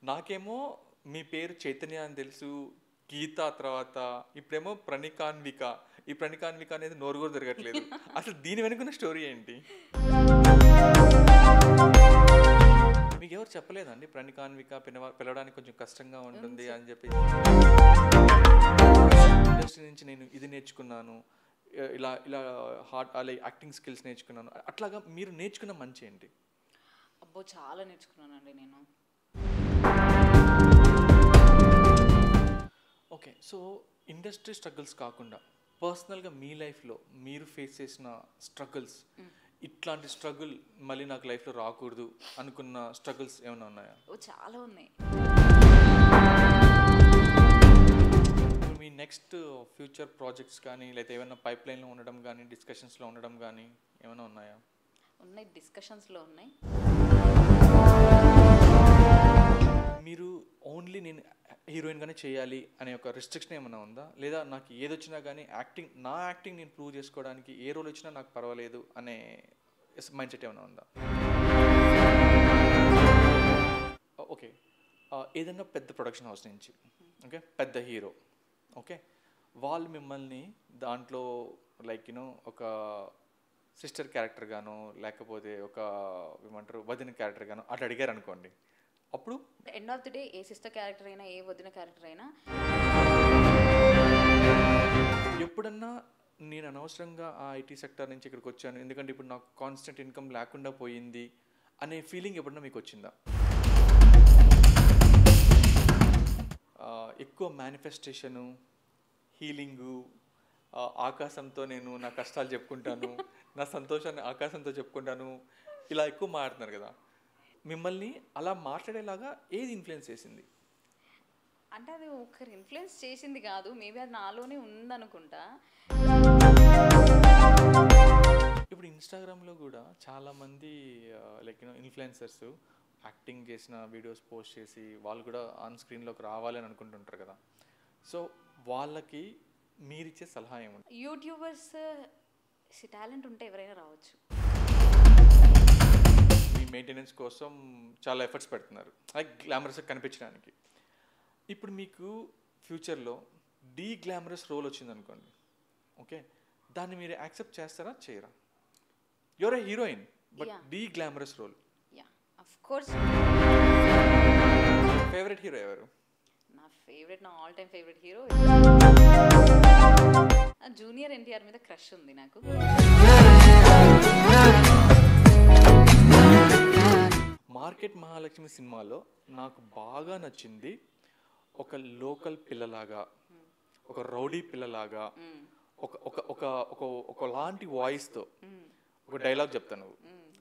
నాకేమో మీ పేరు చైతన్య అని తెలుసు, గీత తర్వాత ఇప్పుడేమో ప్రణికాన్విక. ఈ ప్రణికాన్విక అనేది నోరు కూడా తిరగట్లేదు. అసలు దీని వెనుకున్న స్టోరీ ఏంటి? మీకు ఎవరు చెప్పలేదండి ప్రణికాన్విక పిలవడానికి కొంచెం కష్టంగా ఉంటుంది అని చెప్పి? ఇండస్ట్రీ నుంచి నేను ఇది నేర్చుకున్నాను, ఇలా ఇలా అలా యాక్టింగ్ స్కిల్స్ నేర్చుకున్నాను, అట్లాగా మీరు నేర్చుకున్న మంచి ఏంటి? అబ్బో చాలా నేర్చుకున్నానండి నేను. ఓకే, సో ఇండస్ట్రీ స్ట్రగుల్స్ కాకుండా పర్సనల్గా మీ లైఫ్లో మీరు ఫేస్ చేసిన స్ట్రగుల్స్, ఇట్లాంటి స్ట్రగుల్ మళ్ళీ నాకు లైఫ్లో రాకూడదు అనుకున్న స్ట్రగుల్స్ ఏమైనా ఉన్నాయా? ఓ చాలా ఉన్నాయి. మీ నెక్స్ట్ ఫ్యూచర్ ప్రాజెక్ట్స్ కానీ లేదా ఏమైనా పైప్ లైన్లో ఉండడం కానీ డిస్కషన్స్లో ఉండడం కానీ ఏమైనా ఉన్నాయా? ఉన్నాయి, డిస్కషన్స్లో ఉన్నాయి. మీరు ఓన్లీ నేను హీరోయిన్గానే చేయాలి అనే ఒక రిస్ట్రిక్షన్ ఏమైనా ఉందా, లేదా నాకు ఏదొచ్చినా కానీ నా యాక్టింగ్ నేను ప్రూవ్ చేసుకోవడానికి ఏ రోల్ వచ్చినా నాకు పర్వాలేదు అనే మైండ్ సెట్ ఏమైనా ఉందా? ఓకే, ఏదైనా పెద్ద ప్రొడక్షన్ హౌస్ నుంచి, ఓకే, పెద్ద హీరో, ఓకే, వాళ్ళు మిమ్మల్ని దాంట్లో లైక్ ఒక సిస్టర్ క్యారెక్టర్ గానో లేకపోతే ఒక ఏమంటారు వదిన క్యారెక్టర్ గానో అట్లా అడిగారు అనుకోండి, అప్పుడు end of the day A sister character అయినా ఏ వదిన క్యారెక్టర్ అయినా ఎప్పుడన్నా నేను అనవసరంగా ఆ ఐటీ సెక్టర్ నుంచి ఇక్కడికి వచ్చాను ఎందుకంటే ఇప్పుడు నాకు కాన్స్టెంట్ ఇన్కమ్ లేకుండా పోయింది అనే ఫీలింగ్ ఎప్పుడన్నా మీకు వచ్చిందా? ఎక్కువ మేనిఫెస్టేషను, హీలింగు, ఆకాశంతో నేను నా కష్టాలు చెప్పుకుంటాను, నా సంతోషాన్ని ఆకాశంతో చెప్పుకుంటాను, ఇలా ఎక్కువ మాట్లాడుతున్నారు కదా, మిమ్మల్ని అలా మాట్లాడేలాగా ఏది ఇన్ఫ్లుయెన్స్ చేసింది? అంటే అది ఒకరు ఇన్ఫ్లుయెన్స్ చేసింది కాదు, మేబీ అది నాలోనే ఉందనుకుంటా. ఇప్పుడు ఇన్స్టాగ్రామ్లో కూడా చాలామంది లైక్ ఇన్ఫ్లుయెన్సర్స్ యాక్టింగ్ చేసిన వీడియోస్ పోస్ట్ చేసి వాళ్ళు కూడా ఆన్ స్క్రీన్లోకి రావాలని అనుకుంటుంటారు కదా, సో వాళ్ళకి మీరిచ్చే సలహా ఏముంది? యూట్యూబర్స్ టాలెంట్ ఉంటే ఎవరైనా రావచ్చు. మీ మెయింటెనెన్స్ కోసం చాలా ఎఫర్ట్స్ పెడుతున్నారు లైక్ గ్లామరస్గా కనిపించడానికి. ఇప్పుడు మీకు ఫ్యూచర్లో గ్లామరస్ రోల్ వచ్చిందనుకోండి, ఓకే, దాన్ని మీరు యాక్సెప్ట్ చేస్తారా చేయరా? Your a heroine but glamorous role. Yeah of course. Favourite hero ఎవరు? నా all time favourite hero junior NTR మీద క్రష్ ఉంది నాకు. మార్కెట్ మహాలక్ష్మి సినిమాలో నాకు బాగా నచ్చింది ఒక లోకల్ పిల్లలాగా, ఒక రౌడీ పిల్లలాగా, ఒక ఒక ఒక ఒక ఒకలాంటి వాయిస్తో ఒక డైలాగ్ చెప్తాను.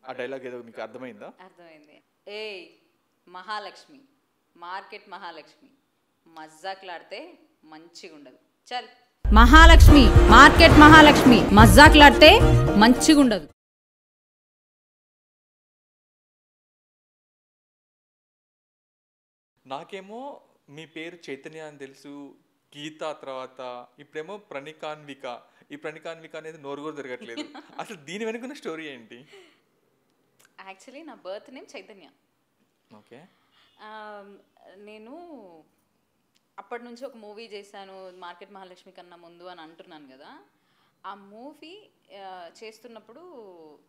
ఆ డైలాగ్ ఏదో మీకు అర్థమైందా? అర్థమైంది. ఏయ్ మహాలక్ష్మి, మార్కెట్ మహాలక్ష్మి, మజ్జాక్లాడితే మంచిగా ఉండదు. చల్. మహాలక్ష్మి, మార్కెట్ మహాలక్ష్మి, మజ్జాక్లాడితే మంచిగా ఉండదు. నాకేమో మీ పేరు చైతన్య అని తెలుసు, గీత తర్వాత ఇప్పుడేమో ప్రణికాన్విక. ఈ ప్రణికాన్విక అనేది నోరు కూడా తిరగట్లేదు. అసలు దీని వెనుకున్న స్టోరీ ఏంటి? యాక్చువల్లీ నా బర్త్ నేమ్ చైతన్య. ఓకే, నేను అప్పటి నుంచి ఒక మూవీ చేశాను మార్కెట్ మహాలక్ష్మి కన్నా ముందు అని అంటున్నాను కదా. ఆ మూవీ చేస్తున్నప్పుడు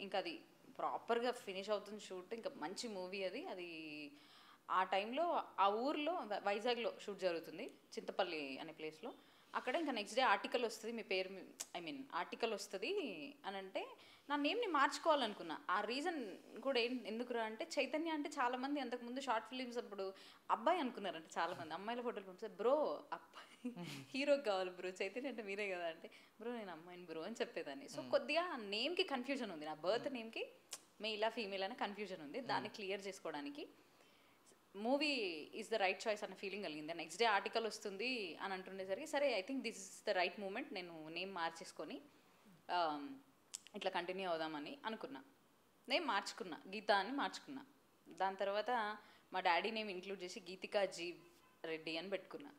ఇంకా అది ప్రాపర్గా ఫినిష్ అవుతుంది షూట్, ఇంకా మంచి మూవీ అది ఆ టైంలో ఆ ఊర్లో వైజాగ్లో షూట్ జరుగుతుంది, చింతపల్లి అనే ప్లేస్లో. అక్కడ ఇంకా నెక్స్ట్ డే ఆర్టికల్ వస్తుంది, మీ పేరు ఆర్టికల్ వస్తుంది అని అంటే నా నేమ్ని మార్చుకోవాలనుకున్నా. ఆ రీజన్ కూడా ఎందుకురా అంటే చైతన్య అంటే చాలామంది అంతకుముందు షార్ట్ ఫిలిమ్స్ అప్పుడు అబ్బాయి అనుకున్నారంటే చాలామంది, అమ్మాయిల ఫోటోలు పంపిస్తే బ్రో అబ్బాయి హీరోకి కావాలి బ్రో, చైతన్య అంటే మీరే కదా అంటే బ్రో నేను అమ్మాయిని బ్రో అని చెప్పేదాన్ని. సో కొద్దిగా నేమ్కి కన్ఫ్యూజన్ ఉంది, నా బర్త్ నేమ్కి మేలా ఫీమేల్ అనే కన్ఫ్యూజన్ ఉంది. దాన్ని క్లియర్ చేసుకోవడానికి movie is the right choice అన్న ఫీలింగ్ కలిగింది. నెక్స్ట్ డే ఆర్టికల్ వస్తుంది అని అంటుండేసరికి సరే I think this is the right moment, నేను నేమ్ మార్చేసుకొని ఇట్లా కంటిన్యూ అవుదామని అనుకున్నా. నేమ్ మార్చుకున్నా, గీత అని మార్చుకున్నా. దాని తర్వాత మా డాడీ నేమ్ ఇంక్లూడ్ చేసి గీతికా జీ రెడ్డి అని పెట్టుకున్నా.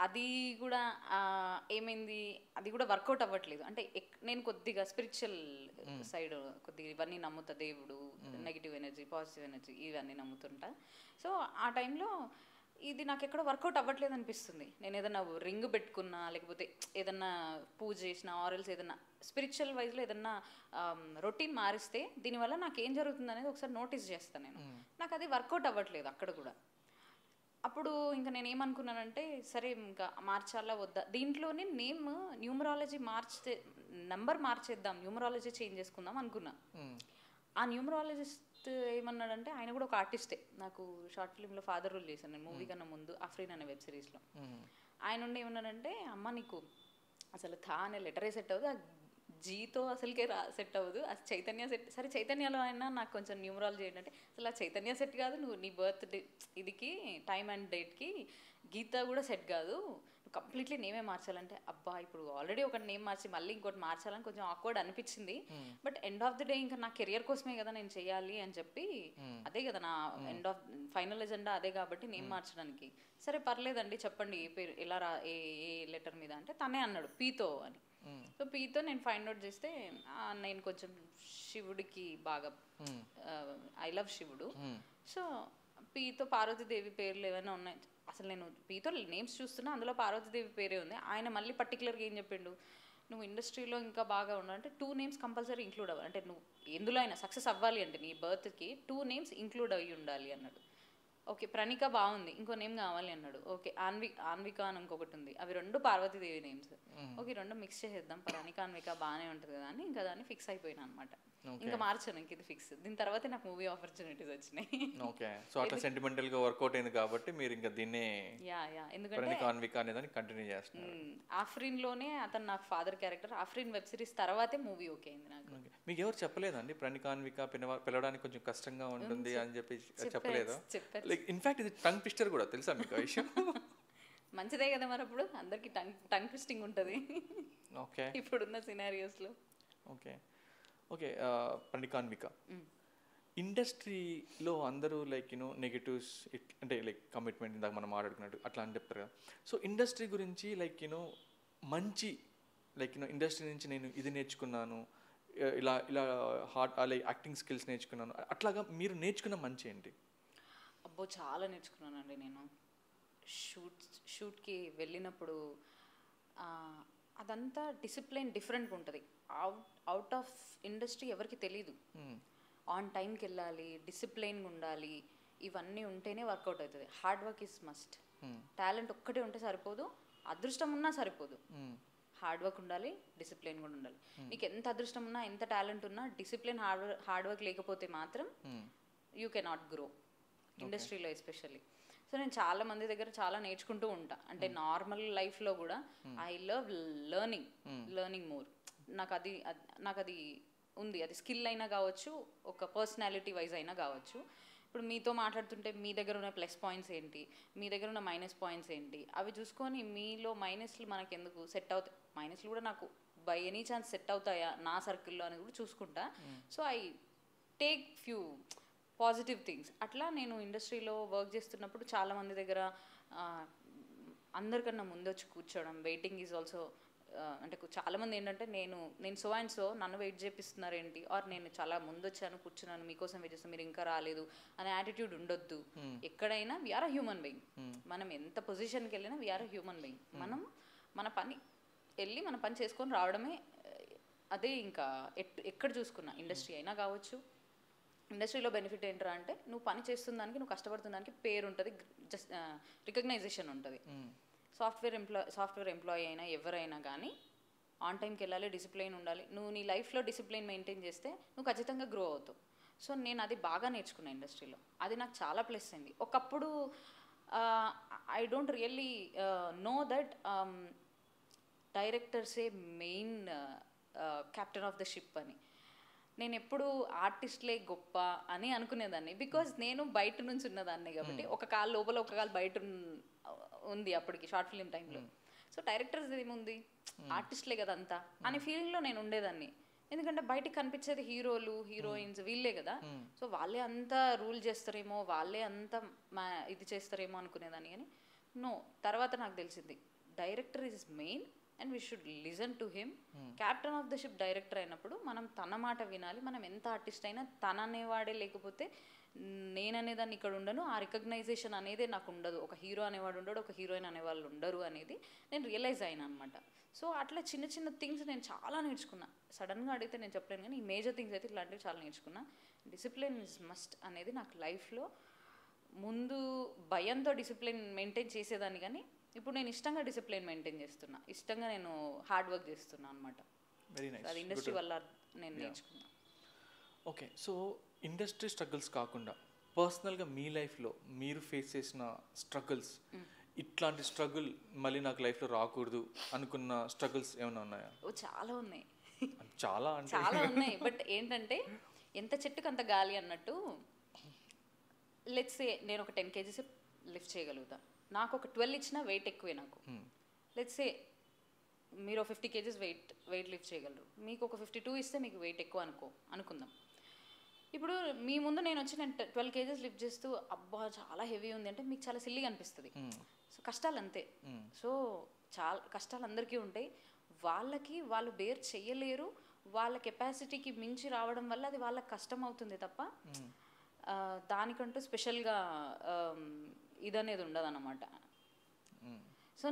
అది కూడా ఏమైంది, అది కూడా వర్కౌట్ అవ్వట్లేదు. అంటే నేను కొద్దిగా స్పిరిచువల్ సైడ్ కొద్దిగా ఇవన్నీ నమ్ముతా, దేవుడు, నెగిటివ్ ఎనర్జీ, పాజిటివ్ ఎనర్జీ ఇవన్నీ నమ్ముతుంటా. సో ఆ టైంలో ఇది నాకు ఎక్కడో వర్కౌట్ అవ్వట్లేదు అనిపిస్తుంది. నేను ఏదైనా రింగ్ పెట్టుకున్నా, లేకపోతే ఏదన్నా పూజ చేసినా, ఆరల్స్ ఏదన్నా స్పిరిచువల్ వైజ్లో ఏదన్నా రొటీన్ మారిస్తే దీనివల్ల నాకు ఏం జరుగుతుంది అనేది ఒకసారి నోటీస్ చేస్తాను నేను. నాకు అది వర్కౌట్ అవ్వట్లేదు అక్కడ కూడా. అప్పుడు ఇంకా నేను ఏమనుకున్నానంటే, సరే ఇంకా మార్చాలా వద్దా, దీంట్లోనే నేమ్ న్యూమరాలజీ నెంబర్ మార్చేద్దాం, న్యూమరాలజీ చేంజ్ చేసుకుందాం అనుకున్నా. ఆ న్యూమరాలజిస్ట్ ఏమన్నాడంటే, ఆయన కూడా ఒక ఆర్టిస్టే, నాకు షార్ట్ ఫిల్మ్లో ఫాదర్ రోల్ చేశాను నేను మూవీ కన్నా ముందు, అఫ్రీన్ అనే వెబ్ సిరీస్లో. ఆయన ఉండి ఏమన్నాడంటే, అమ్మ నీకు అసలు థా అనే లెటరే సెట్ అవ్వదు, ఆ జీతో అసలుకే సెట్ అవ్వదు, అది చైతన్య సెట్. సరే చైతన్యలో అయినా నాకు కొంచెం న్యూమరాలజీ ఏంటంటే, అసలు ఆ చైతన్య సెట్ కాదు, నువ్వు నీ బర్త్ డే ఇదికి టైం అండ్ డేట్కి గీత కూడా సెట్ కాదు, నువ్వు కంప్లీట్లీ నేమే మార్చాలంటే, అబ్బా ఇప్పుడు ఆల్రెడీ ఒక నేమ్ మార్చి మళ్ళీ ఇంకోటి మార్చాలని కొంచెం ఆక్వర్డ్ అనిపించింది. But end of the day ఇంకా నా కెరియర్ కోసమే కదా నేను చేయాలి అని చెప్పి, అదే కదా నా ఎండ్ ఆఫ్ ఫైనల్ ఎజెండా అదే కాబట్టి నేమ్ మార్చడానికి. సరే పర్లేదండి చెప్పండి ఏ పేరు ఎలా ఏ లెటర్ మీద అంటే, తనే అన్నాడు పీతో అని. సో పీతో నేను ఫైండ్ అవుట్ చేస్తే, నేను కొంచెం శివుడికి బాగా ఐ లవ్ శివుడు. సో పీతో పార్వతీదేవి పేర్లు ఏమైనా ఉన్నాయి, అసలు నేను పీతో నేమ్స్ చూస్తున్నా అందులో పార్వతీదేవి పేరే ఉంది. ఆయన మళ్ళీ పర్టికులర్గా ఏం చెప్పిండు, నువ్వు ఇండస్ట్రీలో ఇంకా బాగా ఉండాలంటే 2 నేమ్స్ కంపల్సరీ ఇంక్లూడ్ అవ్వాలి, అంటే నువ్వు ఎందులో అయినా సక్సెస్ అవ్వాలి అంటే నీ బర్త్కి 2 నేమ్స్ ఇంక్లూడ్ అయ్యి ఉండాలి అన్నాడు. ఓకే ప్రణిక బాగుంది, ఇంకో నేమ్ కావాలి అన్నాడు. ఓకే ఆన్విక అని ఇంకొకటి ఉంది, అవి 2 పార్వతీదేవి నేమ్స్. ఓకే 2 మిక్స్ చేసేద్దాం, ప్రణిక ఆన్విక బాగానే ఉంటుంది కదా అని ఇంకా దాన్ని ఫిక్స్ అయిపోయినా అనమాట. ఇంకా మార్చాను, ఇంక ఇది ఫిక్స్. దీని తర్వాత నాకు మూవీ ఆపర్చునిటీస్ వచ్చినాయి. ఓకే, సో అట్లా సెంటిమెంటల్ గా వర్కౌట్ అయింది కాబట్టి మీరు ఇంకా దీన్నే ఎందుకంటే ఆన్విక అనేదాన్ని కంటిన్యూ చేస్తున్నారు. ఆఫ్రీన్ లోనే అతను నాకు father character, Afreen web series తర్వాతే మూవీ ఓకే అయింది నాకు. మీకు ఎవరు చెప్పలేదండి ప్రణిక ఆన్విక పిలవడానికి కొంచెం కష్టంగా ఉంటుంది అని చెప్పి చెప్పలేదు? లైక్ ఇన్ఫాక్ట్ ఇది టంగ్ ట్విస్టర్ కూడా, తెలుసా మీకు ఆ విషయం? మంచిదే కదా మరి, అప్పుడు అందరికి టంగ్ ట్విస్టింగ్ ఉంటుంది ఓకే ఇప్పుడున్న సినారియోస్లో. ఓకే ఓకే ప్రణికాన్విక ఇండస్ట్రీలో అందరూ లైక్ నెగటివ్స్ అంటే లైక్ కమిట్మెంట్ ఇందాక మనం మాట్లాడుకున్నట్టు అట్లా అని చెప్తారు కదా. సో ఇండస్ట్రీ గురించి లైక్ మంచి లైక్ ఇండస్ట్రీ నుంచి నేను ఇది నేర్చుకున్నాను, ఇలా ఇలా లైక్ యాక్టింగ్ స్కిల్స్ నేర్చుకున్నాను, అట్లాగా మీరు నేర్చుకున్న మంచి ఏంటి? అబ్బో చాలా నేర్చుకున్నానండి నేను. షూట్కి వెళ్ళినప్పుడు అదంతా డిసిప్లిన్ డిఫరెంట్గా ఉంటుంది. అవుట్ ఆఫ్ ఇండస్ట్రీ ఎవరికి తెలీదు. ఆన్ టైంకి వెళ్ళాలి, డిసిప్లైన్గా ఉండాలి, ఇవన్నీ ఉంటేనే వర్కౌట్ అవుతుంది. Hard work is must. Talent ఒక్కటే ఉంటే సరిపోదు, అదృష్టం ఉన్నా సరిపోదు. హార్డ్ వర్క్ ఉండాలి, డిసిప్లిన్ కూడా ఉండాలి. నీకు ఎంత అదృష్టం ఉన్నా, ఎంత టాలెంట్ ఉన్నా, డిసిప్లిన్ హార్డ్ వర్క్ లేకపోతే మాత్రం యూ కెనాట్ గ్రో ఇండస్ట్రీలో ఎస్పెషల్లీ. సో నేను చాలా మంది దగ్గర చాలా నేర్చుకుంటూ ఉంటా. అంటే నార్మల్ లైఫ్లో కూడా ఐ లవ్ లెర్నింగ్ మోర్. నాకు అది ఉంది, అది స్కిల్ అయినా కావచ్చు, ఒక పర్సనాలిటీ వైజ్ అయినా కావచ్చు. ఇప్పుడు మీతో మాట్లాడుతుంటే మీ దగ్గర ఉన్న ప్లస్ పాయింట్స్ ఏంటి, మీ దగ్గర ఉన్న మైనస్ పాయింట్స్ ఏంటి, అవి చూసుకొని మీలో మైనస్లు మనకు ఎందుకు సెట్ అవుతాయి, మైనస్లు కూడా నాకు బై ఎనీ ఛాన్స్ సెట్ అవుతాయా నా సర్కిల్లో అని కూడా చూసుకుంటా. So I take few positive things. అట్లా నేను ఇండస్ట్రీలో వర్క్ చేస్తున్నప్పుడు చాలామంది దగ్గర అందరికన్నా ముందు వచ్చి కూర్చోవడం, వెయిటింగ్ ఈజ్ ఆల్సో అంటే చాలామంది ఏంటంటే నేను సో అండ్ సో నన్ను వెయిట్ చేపిస్తున్నారు ఏంటి, ఆర్ నేను చాలా ముందు వచ్చాను కూర్చున్నాను మీకోసం వెయిట్ చేస్తాను మీరు ఇంకా రాలేదు అనే యాటిట్యూడ్ ఉండొద్దు. ఎక్కడైనా వీఆర్ అ హ్యూమన్ బీయింగ్. మనం ఎంత పొజిషన్కి వెళ్ళినా వీఆర్ అ హ్యూమన్ బీయింగ్. మనం మన పని చేసుకొని రావడమే. అదే ఇంకా ఎక్కడ చూసుకున్నా, ఇండస్ట్రీ అయినా కావచ్చు. ఇండస్ట్రీలో బెనిఫిట్ ఏంటరా అంటే, నువ్వు పని చేస్తున్న దానికి, నువ్వు కష్టపడుతున్న దానికి పేరు ఉంటుంది, జస్ట్ రికగ్నైజేషన్ ఉంటుంది. సాఫ్ట్వేర్ ఎంప్లాయీ అయినా ఎవరైనా కానీ ఆన్ టైంకి వెళ్ళాలి, డిసిప్లైన్ ఉండాలి. నువ్వు నీ లైఫ్లో డిసిప్లైన్ మెయింటైన్ చేస్తే నువ్వు ఖచ్చితంగా గ్రో అవుతావు. సో నేను అది బాగా నేర్చుకున్నాను ఇండస్ట్రీలో, అది నాకు చాలా ప్లస్ అయింది. ఒకప్పుడు I don't really know that డైరెక్టర్సే main captain of the ship అని. నేను ఎప్పుడు ఆర్టిస్ట్లే గొప్ప అని అనుకునేదాన్ని, బికాజ్ నేను బయట నుంచి ఉన్నదాన్ని కాబట్టి. ఒక కాలు లోపల ఒక కాలు బయట ఉంది అప్పటికి షార్ట్ ఫిలిం టైంలో. సో డైరెక్టర్స్ ఏముంది, ఆర్టిస్ట్లే కదా అంతా అనే ఫీలింగ్లో నేను ఉండేదాన్ని. ఎందుకంటే బయటికి కనిపించేది హీరోలు హీరోయిన్స్ వీళ్ళే కదా. సో వాళ్ళే అంతా రూల్ చేస్తారేమో, వాళ్ళే అంతా ఇది చేస్తారేమో అనుకునేదాన్ని. కానీ నో, తర్వాత నాకు తెలిసింది director is main and we should listen to him. Captain of the ship director అయినప్పుడు మనం తన మాట వినాలి. మనం ఎంత ఆర్టిస్ట్ అయినా తన అనేవాడే లేకపోతే నేననేదాన్ని ఇక్కడ ఉండను. ఆ రికగ్నైజేషన్ అనేది నాకు ఉండదు. ఒక హీరో అనేవాడు ఉండడు, ఒక హీరోయిన్ అనేవాళ్ళు ఉండరు అనేది నేను రియలైజ్ అయినా అనమాట. సో అట్లా చిన్న చిన్న థింగ్స్ నేను చాలా నేర్చుకున్నా. సడన్గా అడిగితే నేను చెప్పలేను, కానీ ఈ మేజర్ థింగ్స్ అయితే ఇట్లాంటివి చాలా నేర్చుకున్నా. డిసిప్లిన్ ఇస్ మస్ట్ అనేది నాకు లైఫ్లో ముందు భయంతో డిసిప్లిన్ మెయింటైన్ చేసేదాన్ని, కానీ ఇప్పుడు నేను ఇష్టంగా డిసిప్లిన్ మెయింటైన్ చేస్తున్నా, ఇష్టంగా నేను హార్డ్ వర్క్ చేస్తున్నా అనమాట. Very nice. అది ఇండస్ట్రీ వల్ల నేను నేర్చుకున్నా. ఓకే, సో ఇండస్ట్రీ స్ట్రగుల్స్ కాకుండా పర్సనల్గా మీ లైఫ్లో మీరు ఫేస్ చేసిన స్ట్రగుల్స్, ఇట్లాంటి స్ట్రగుల్ మళ్ళీ నాకు లైఫ్లో రాకూడదు అనుకున్న స్ట్రగుల్స్ ఏమైనా ఉన్నాయా? ఓ చాలా ఉన్నాయి. చాలా ఉన్నాయి. బట్ ఏంటంటే ఎంత చెట్టుకు అంత గాలి అన్నట్టు. లెట్స్ సే నేను ఒక 10 kgs లిఫ్ట్ చేయగలుగుతా, నాకు ఒక 12 ఇచ్చిన వెయిట్ ఎక్కువే నాకు. లెట్స్ సే మీరు 50 kgs వెయిట్ లిఫ్ట్ చేయగలరు, మీకు ఒక 52 ఇస్తే మీకు వెయిట్ ఎక్కువ అనుకుందాం. ఇప్పుడు మీ ముందు నేను వచ్చి నేను 12 kgs లిఫ్ట్ చేస్తూ అబ్బా చాలా హెవీ ఉంది అంటే మీకు చాలా సిల్లీగా అనిపిస్తుంది. సో కష్టాలు అంతే. సో చాలా కష్టాలు అందరికీ ఉంటాయి. వాళ్ళు బేర్ చెయ్యలేరు. వాళ్ళ కెపాసిటీకి మించి రావడం వల్ల అది వాళ్ళకి కష్టం అవుతుంది తప్ప దానికంటూ స్పెషల్గా ఇదనేది ఉండదు అన్నమాట. సో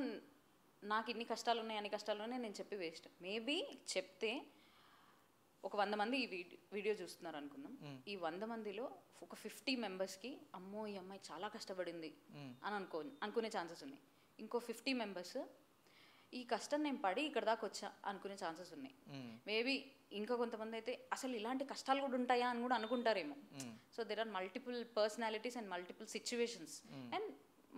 నాకు ఇన్ని కష్టాలు ఉన్నాయి, అన్ని కష్టాలు ఉన్నాయి నేను చెప్పి వేస్ట్. మేబీ చెప్తే ఒక 100 మంది ఈ వీడియో చూస్తున్నారు అనుకుందాం. ఈ 100 మందిలో ఒక 50 మెంబర్స్కి అమ్మో ఈ అమ్మాయి చాలా కష్టపడింది అని అనుకునే ఛాన్సెస్ ఉన్నాయి. ఇంకో 50 మెంబర్స్ ఈ కష్టం నేను పడి ఇక్కడ దాకా వచ్చా అనుకునే ఛాన్సెస్ ఉన్నాయి. మేబీ ఇంకా కొంతమంది అయితే అసలు ఇలాంటి కష్టాలు కూడా ఉంటాయా అని కూడా అనుకుంటారేమో. So there are multiple personalities and multiple situations and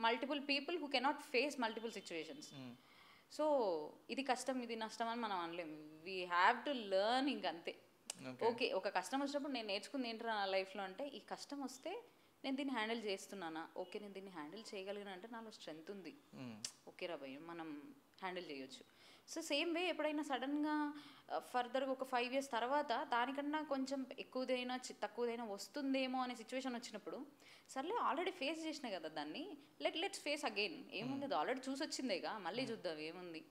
multiple people who cannot face multiple situations. So ఇది కష్టం ఇది నష్టం అని మనం అనలేము. వీ హ్యావ్ టు లెర్న్ ఇంకంతే. ఓకే, ఒక కష్టం వచ్చినప్పుడు నేను నేర్చుకుంది ఏంటో నా లైఫ్లో అంటే ఈ కష్టం వస్తే నేను దీన్ని హ్యాండిల్ చేస్తున్నానా, ఓకే నేను దీన్ని హ్యాండిల్ చేయగలిగిన అంటే నాలో స్ట్రెంగ్త్ ఉంది, ఓకే రా భయ్ మనం హ్యాండిల్ చేయొచ్చు. సో సేమ్ వే ఎప్పుడైనా సడన్గా ఫర్దర్గా ఒక 5 years తర్వాత దానికన్నా కొంచెం ఎక్కువదైనా తక్కువదైనా వస్తుందేమో అనే సిచ్యువేషన్ వచ్చినప్పుడు సర్లే ఆల్రెడీ ఫేస్ చేసినా కదా దాన్ని, లెట్స్ ఫేస్ అగైన్. ఏముంది, అది ఆల్రెడీ చూసి వచ్చిందేగా, మళ్ళీ చూద్దాం ఏముంది.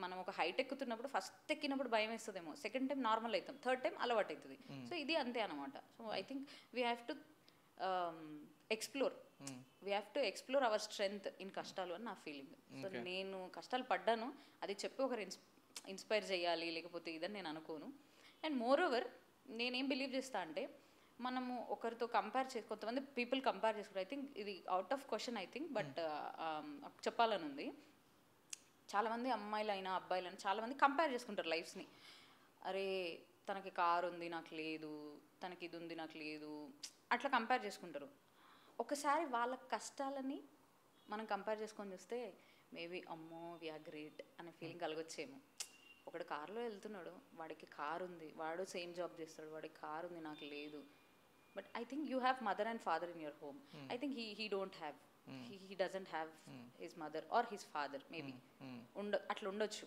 మనం ఒక హైట్ ఎక్కుతున్నప్పుడు ఫస్ట్ ఎక్కినప్పుడు భయం వేస్తుందేమో, సెకండ్ టైం నార్మల్ అవుతాం, థర్డ్ టైం అలవాటు అవుతుంది. సో ఇది అంతే అనమాట. So I think we have to explore hour strength in కష్టాలు అని నా ఫీలింగ్. సో నేను కష్టాలు పడ్డాను, అది చెప్పి ఒకరు ఇన్స్పైర్ చేయాలి లేకపోతే ఇదని నేను అనుకోను. అండ్ మోర్ ఓవర్ నేనేం బిలీవ్ చేస్తా అంటే మనము ఒకరితో కంపేర్ చేసి కొంతమంది పీపుల్ కంపేర్ చేసుకుంటారు. ఐ థింక్ ఇది out of question I think, but చెప్పాలని ఉంది. చాలామంది అమ్మాయిలైనా అబ్బాయిలైనా చాలామంది కంపేర్ చేసుకుంటారు లైఫ్స్ని. అరే తనకి కారు ఉంది నాకు లేదు, తనకి ఇది ఉంది నాకు లేదు, అట్లా కంపేర్ చేసుకుంటారు. ఒకసారి వాళ్ళ కష్టాలని మనం కంపేర్ చేసుకొని చూస్తే మేబీ అమ్మో వీఆర్ గ్రేట్ అనే ఫీలింగ్ కలగొచ్చేమో. ఒకడు కారులో వెళ్తున్నాడు, వాడికి కారు ఉంది, వాడు సేమ్ జాబ్ చేస్తాడు, వాడికి కారు ఉంది నాకు లేదు. But I think you have mother and father in your home. I think he don't have, he doesn't have his mother or his father maybe. అట్లా ఉండొచ్చు.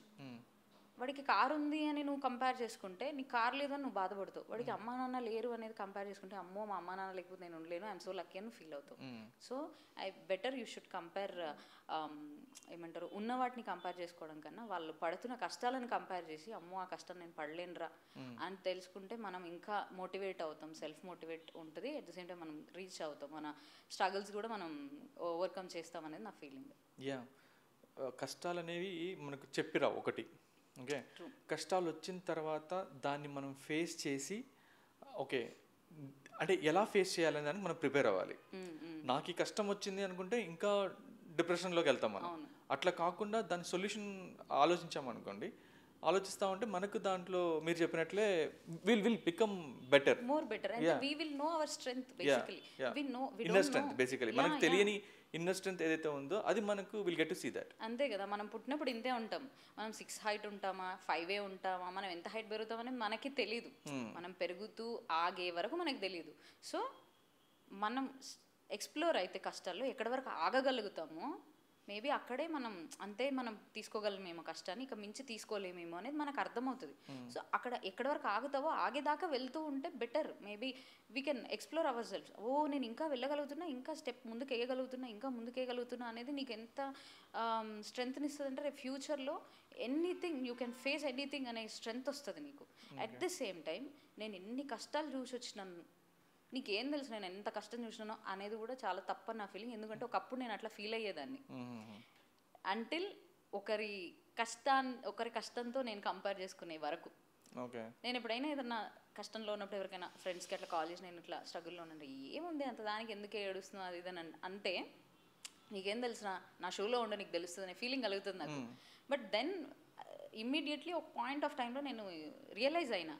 వాడికి కారు ఉంది అని నువ్వు కంపేర్ చేసుకుంటే నీకు కారు లేదని నువ్వు బాధపడతావు. వాడికి అమ్మా నాన్న లేరు అనేది కంపేర్ చేసుకుంటే అమ్మో మా అమ్మా నాన్న లేకపోతే నేను ఉండలేను, ఐఎమ్ సో లక్కీ అని ఫీల్ అవుతావు. So better you should compare, ఏమంటారు, ఉన్న వాటిని కంపేర్ చేసుకోవడం కన్నా వాళ్ళు పడుతున్న కష్టాలను కంపేర్ చేసి అమ్మో ఆ కష్టం నేను పడలేనురా అని తెలుసుకుంటే మనం ఇంకా మోటివేట్ అవుతాం, సెల్ఫ్ మోటివేట్ ఉంటుంది. అట్ ద సేమ్ టైం మనం రీచ్ అవుతాం, మన స్ట్రగుల్స్ కూడా మనం ఓవర్కమ్ చేస్తాం అనేది నా ఫీలింగ్. కష్టాలు అనేవి మనకు చెప్పిరావు ఒకటి. ఓకే, కష్టాలు వచ్చిన తర్వాత దాన్ని మనం ఫేస్ చేసి ఓకే అంటే ఎలా ఫేస్ చేయాలని దానికి మనం ప్రిపేర్ అవ్వాలి. నాకు ఈ కష్టం వచ్చింది అనుకుంటే ఇంకా డిప్రెషన్లోకి వెళ్తాం మనం. అట్లా కాకుండా దాని సొల్యూషన్ ఆలోచించామనుకోండి, ఆలోచిస్తామంటే మనకు దాంట్లో మీరు చెప్పినట్లే will become better, more better, and we will know our strength basically. Inner strength basically మనకు తెలియని ఇన్నర్ స్ట్రెంగ్త్ ఏదైతే ఉందో అది మనకు will get to see that. అంతే కదా, మనం పుట్టినప్పుడు ఇంతే ఉంటాం. మనం 6 height ఉంటామా 5 ఉంటామా, మనం ఎంత హైట్ పెరుగుతామని మనకి తెలీదు. మనం పెరుగుతూ ఆగే వరకు మనకి తెలీదు. సో మనం ఎక్స్ప్లోర్ అయితే కష్టాల్లో ఎక్కడి వరకు ఆగగలుగుతామో మేబీ అక్కడే మనం అంతే మనం తీసుకోగలమేమో కష్టాన్ని, ఇక మించి తీసుకోలేమేమో అనేది మనకు అర్థమవుతుంది. సో అక్కడ ఎక్కడి వరకు ఆగుతావో ఆగేదాకా వెళ్తూ ఉంటే better. Maybe we can explore our self. ఓ నేను ఇంకా వెళ్ళగలుగుతున్నా, ఇంకా స్టెప్ ముందుకు వేయగలుగుతున్నా, ఇంకా ముందుకు వేయగలుగుతున్నా అనేది నీకు ఎంత స్ట్రెంగ్త్ని ఇస్తుంది అంటే రేపు ఫ్యూచర్లో anything you can face anything అనే స్ట్రెంగ్త్ వస్తుంది నీకు. అట్ ది సేమ్ టైం నేను ఎన్ని కష్టాలు చూసి వచ్చినాను, నీకేం తెలుసు నేను ఎంత కష్టం చూసినానో అనేది కూడా చాలా తప్పని నా ఫీలింగ్. ఎందుకంటే ఒకప్పుడు నేను అట్లా ఫీల్ అయ్యేదాన్ని. అంటిల్ ఒకరి కష్టంతో నేను కంపేర్ చేసుకునే వరకు. నేను ఎప్పుడైనా ఏదన్నా కష్టంలో ఉన్నప్పుడు ఎవరికైనా ఫ్రెండ్స్కి అట్లా కాల్ చేసి నేను ఇట్లా స్ట్రగుల్లో ఉన్నాను, ఏముంది అంత దానికి ఎందుకు ఏడుస్తున్నావు అది ఇదని అంటే, నీకేం తెలుసు నా షోలో ఉండే నీకు తెలుస్తుంది అనే ఫీలింగ్ కలుగుతుంది నాకు. బట్ దెన్ ఇమ్మీడియట్లీ ఒక పాయింట్ ఆఫ్ టైంలో నేను రియలైజ్ అయినా,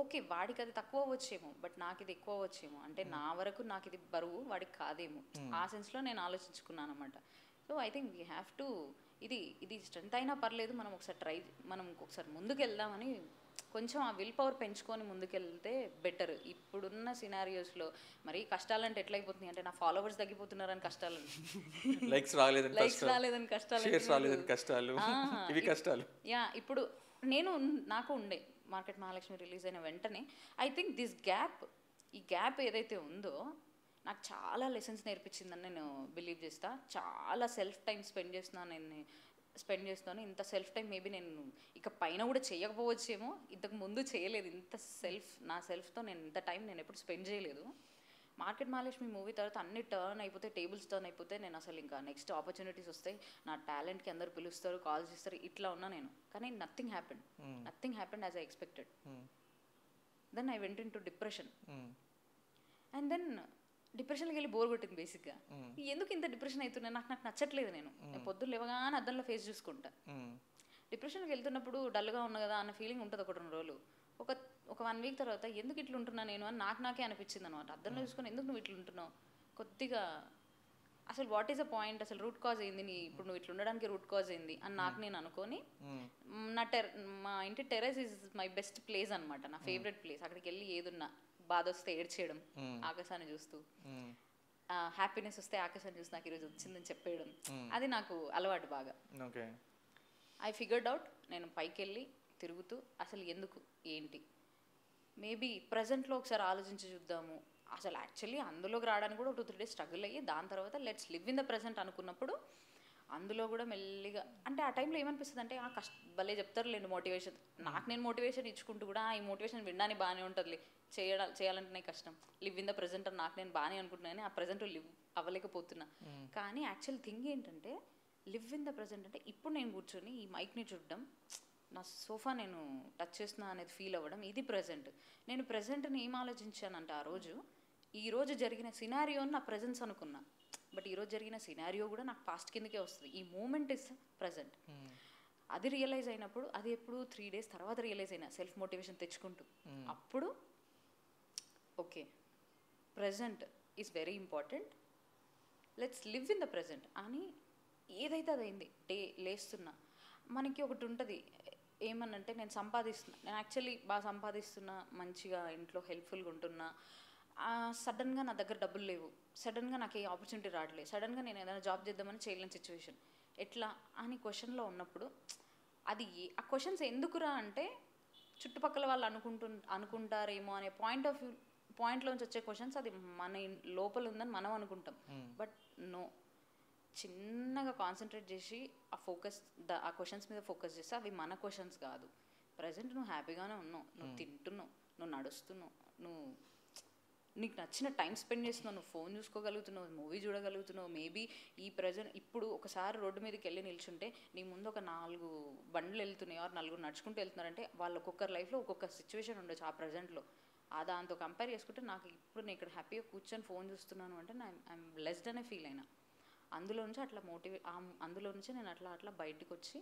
ఓకే వాడికి అది తక్కువ వచ్చేమో బట్ నాకు ఇది ఎక్కువ వచ్చేమో, అంటే నా వరకు నాకు ఇది బరువు వాడికి కాదేమో, ఆ సెన్స్లో నేను ఆలోచించుకున్నాను అనమాట. So I think we have to ఇది స్ట్రెంత్ అయినా పర్లేదు, మనం ఒకసారి ముందుకు వెళ్దామని కొంచెం ఆ విల్ పవర్ పెంచుకొని ముందుకెళ్తే బెటర్. ఇప్పుడున్న సినారియోస్లో మరి కష్టాలంటే ఎట్లయిపోతుంది అంటే, నా ఫాలోవర్స్ తగ్గిపోతున్నారని కష్టాలు, లైక్స్ రాలేదని కష్టాలు. యా ఇప్పుడు నాకు ఉండే మార్కెట్ మహాలక్ష్మి రిలీజ్ అయిన వెంటనే ఐ థింక్ ఈ గ్యాప్ ఏదైతే ఉందో నాకు చాలా లెసన్స్ నేర్పించిందని నేను బిలీవ్ చేస్తా. చాలా సెల్ఫ్ టైం స్పెండ్ చేస్తున్నాను. ఇంత సెల్ఫ్ టైం మేబీ నేను ఇక పైన కూడా చేయకపోవచ్చేమో, ఇంతకు ముందు చేయలేదు. నా సెల్ఫ్తో నేను ఇంత టైం నేను ఎప్పుడు స్పెండ్ చేయలేదు. మార్కెట్ మహాలక్ష్మి మూవీ తర్వాత అన్ని టేబుల్స్ టర్న్ అయిపోతే నేను అసలు ఇంకా నెక్స్ట్ ఆపర్చునిటీస్ వస్తాయి, నా టాలెంట్కి అందరు పిలుస్తారు, కాల్స్ చేస్తారు, ఇట్లా ఉన్నా నేను. కానీ nothing happened as I expected. Then I went in to depression. And then డిప్రెషన్కి వెళ్ళి బోర్ కొట్టింది బేసిక్గా. ఎందుకు ఇంత డిప్రెషన్ అవుతున్నా, నాకు నచ్చట్లేదు. నేను పొద్దున్న లేవగానే అద్దంలో ఫేస్ చూసుకుంటా. డిప్రెషన్కి వెళ్తున్నప్పుడు డల్గా ఉన్నా కదా అన్న ఫీలింగ్ ఉంటుంది ఒక 2 రోజులు. ఒక 1 వీక్ తర్వాత ఎందుకు ఇట్లా ఉంటున్నా నేను అని నాకే అనిపించింది అనమాట. అద్దంలో చూసుకొని ఎందుకు నువ్వు ఇట్లా ఉంటున్నావు, కొద్దిగా అసలు వాట్ ఈస్ ద పాయింట్, అసలు రూట్ కాజ్ ఏంది, ఇప్పుడు నువ్వు ఇట్లా ఉండడానికి రూట్ కాజ్ ఏంది అని నాకు నేను అనుకొని, మా ఇంటి terrace is my best place అనమాట, నా ఫేవరెట్ ప్లేస్. అక్కడికి వెళ్ళి ఏదున్నా బాధ వస్తే ఏడ్చేయడం, ఆకాశాన్ని చూస్తూ, హ్యాపీనెస్ వస్తే ఆకాశాన్ని చూస్తూ నాకు ఈరోజు వచ్చిందని చెప్పేయడం, అది నాకు అలవాటు బాగా. ఐ ఫిగర్డ్ అవుట్, నేను పైకి వెళ్ళి తిరుగుతూ అసలు ఎందుకు ఏంటి, మేబీ ప్రజెంట్లో ఒకసారి ఆలోచించి చూద్దాము. అసలు యాక్చువల్లీ అందులోకి రావడానికి కూడా 2-3 డేస్ స్ట్రగుల్ అయ్యి దాని తర్వాత let's live in the present అనుకున్నప్పుడు అందులో కూడా మెల్లిగా అంటే ఆ టైంలో ఏమనిపిస్తుంది అంటే, భలే చెప్తారు లేండి మోటివేషన్, నాకు నేను మోటివేషన్ ఇచ్చుకుంటూ కూడా ఈ మోటివేషన్ వినడానికి బాగానే ఉంటుంది, చేయాలంటేనే కష్టం, లివ్ ఇన్ ద ప్రజెంట్ అని నాకు నేను బాగానే అనుకుంటున్నాను, ఆ ప్రజెంట్లో లివ్ అవ్వలేకపోతున్నా. కానీ యాక్చువల్ థింగ్ ఏంటంటే, లివ్ ఇన్ ద ప్రజెంట్ అంటే ఇప్పుడు నేను కూర్చొని ఈ మైక్ని చూడడం, నా సోఫా నేను టచ్ చేస్తున్నా అనేది ఫీల్ అవ్వడం, ఇది ప్రజెంట్. నేను ప్రజెంట్ని ఏం ఆలోచించానంటే, ఈరోజు జరిగిన సినారియోని నా ప్రజెన్స్ అనుకున్నా, బట్ ఈరోజు జరిగిన సినారియో కూడా నాకు పాస్ట్ కిందకే వస్తుంది. ఈ మూమెంట్ ఇస్ ప్రజెంట్. అది రియలైజ్ అయినప్పుడు, అది ఎప్పుడు 3 డేస్ తర్వాత రియలైజ్ అయినా, సెల్ఫ్ మోటివేషన్ తెచ్చుకుంటూ, అప్పుడు okay present is very important, let's live in the present అని ఏదైతే అదైంది. లేస్తున్నా మనకి ఒకటి ఉంటుంది ఏమనంటే, నేను యాక్చువల్లీ బాగా సంపాదిస్తున్నా, మంచిగా ఇంట్లో హెల్ప్ఫుల్గా ఉంటున్నా, సడన్గా నా దగ్గర డబ్బులు లేవు, సడన్గా నాకు ఏ ఆపర్చునిటీ రావట్లేదు, సడన్గా నేను ఏదైనా జాబ్ చేద్దామని చేయలేని సిచ్యువేషన్, ఎట్లా అని క్వశ్చన్లో ఉన్నప్పుడు, అది ఆ క్వశ్చన్స్ ఎందుకురా అంటే చుట్టుపక్కల వాళ్ళు అనుకుంటారేమో అనే పాయింట్లోంచి వచ్చే క్వశ్చన్స్, అది మన లోపల ఉందని మనం అనుకుంటాం. బట్ నో, చిన్నగా కాన్సన్ట్రేట్ చేసి ఆ క్వశ్చన్స్ మీద ఫోకస్ చేస్తే అవి మన క్వశ్చన్స్ కాదు. ప్రజెంట్ నువ్వు హ్యాపీగానే ఉన్నావు, నువ్వు తింటున్నావు, నువ్వు నడుస్తున్నావు, నీకు నచ్చిన టైం స్పెండ్ చేస్తున్నావు, నువ్వు ఫోన్ చూసుకోగలుగుతున్నావు, మూవీ చూడగలుగుతున్నావు. మేబీ ఇప్పుడు ఒకసారి రోడ్డు మీదకి వెళ్ళి నిల్చుంటే నీ ముందు ఒక 4 బండ్లు వెళ్తున్నాయి, 4 నడుచుకుంటూ వెళ్తున్నారంటే వాళ్ళు ఒక్కొక్కరి లైఫ్లో ఒక్కొక్క సిచ్యువేషన్ ఉండొచ్చు ఆ ప్రజెంట్లో. దాంతో కంపేర్ చేసుకుంటే నాకు ఇప్పుడు నేను ఇక్కడ హ్యాపీగా కూర్చొని ఫోన్ చూస్తున్నాను అంటే ఐఎమ్ బ్లెస్డ్ అనే ఫీల్ అయినా. అందులో నుంచి నేను అట్లా బయటకు వచ్చి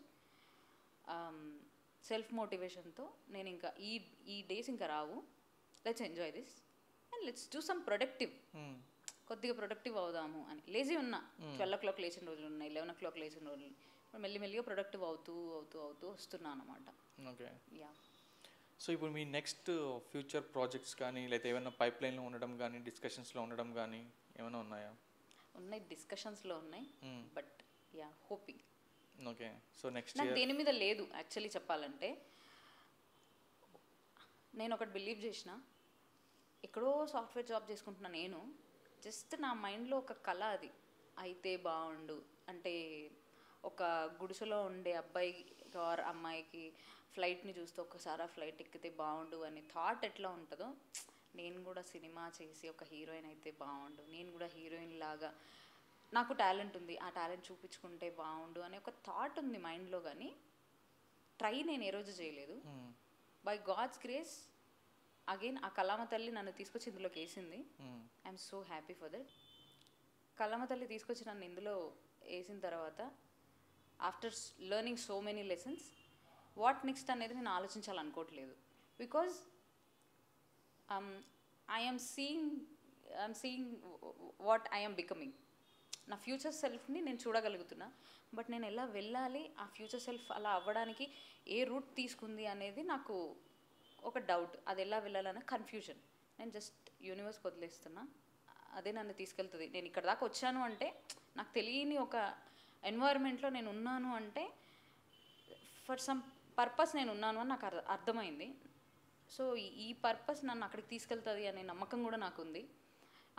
సెల్ఫ్ మోటివేషన్తో నేను ఇంకా ఈ డేస్ ఇంకా రావు, let's enjoy this and let's do some productive, కొద్దిగా ప్రొడక్టివ్ అవుదాము అని. లేజీ ఉన్నా, 12 o'clock లేచిన రోజులు ఉన్నాయి, 11 o'clock లేచిన రోజులు, మెల్లిమెల్లిగా ప్రొడక్టివ్ అవుతూ వస్తున్నాను అనమాట. Okay, yeah. సో ఇప్పుడు మీ నెక్స్ట్ ఫ్యూచర్ ప్రాజెక్ట్స్ కానీ లేకపోతే ఏమైనా పైప్లైన్లో ఉండడం కానీ, డిస్కషన్స్లో ఉండడం కానీ ఏమైనా ఉన్నాయా? ఉన్నాయి, డిస్కషన్స్లో ఉన్నాయి, but yeah hoping. Okay. So next నాకు దేని మీద లేదు యాక్చువల్లీ చెప్పాలంటే. నేను ఒకటి బిలీవ్ చేసిన, ఎక్కడో సాఫ్ట్వేర్ జాబ్ చేసుకుంటున్నా నేను, జస్ట్ నా మైండ్లో ఒక కళ అది అయితే బాగుండు అంటే, ఒక గుడిసెలో ఉండే అబ్బాయి ఆర్ అమ్మాయికి ఫ్లైట్ని చూస్తే ఒక్కసారి ఆ ఫ్లైట్ ఎక్కితే బాగుండు అనే థాట్ ఎట్లా ఉంటుందో, నేను కూడా సినిమా చేసి ఒక హీరోయిన్ అయితే బాగుండు, నేను కూడా హీరోయిన్ లాగా నాకు టాలెంట్ ఉంది, ఆ టాలెంట్ చూపించుకుంటే బాగుండు అనే ఒక థాట్ ఉంది మైండ్లో. కానీ ట్రై నేను ఏ రోజు చేయలేదు. బై గాడ్స్ గ్రేస్ అగైన్ ఆ కళామ తల్లి నన్ను తీసుకొచ్చి ఇందులోకి వేసింది. I'm so happy for that. కళామ తల్లి తీసుకొచ్చి నన్ను ఇందులో వేసిన తర్వాత after learning so many lessons, what next అనేది నేను ఆలోచించాలనుకోవట్లేదు. Because I'm seeing what I'm becoming. నా ఫ్యూచర్ సెల్ఫ్ని నేను చూడగలుగుతున్నా. బట్ నేను ఎలా వెళ్ళాలి, ఆ ఫ్యూచర్ సెల్ఫ్ అలా అవ్వడానికి ఏ రూట్ తీసుకుంది అనేది నాకు ఒక డౌట్. అది ఎలా వెళ్ళాలన్న కన్ఫ్యూజన్. నేను జస్ట్ యూనివర్స్కి వదిలేస్తున్నా, అదే నన్ను తీసుకెళ్తుంది. నేను ఇక్కడ దాకా వచ్చాను అంటే, నాకు తెలియని ఒక ఎన్వైర్న్మెంట్లో నేను ఉన్నాను అంటే ఫర్ సమ్ పర్పస్ నేను ఉన్నాను అని నాకు అర్థమైంది. సో ఈ పర్పస్ నన్ను అక్కడికి తీసుకెళ్తుంది అనే నమ్మకం కూడా నాకు ఉంది.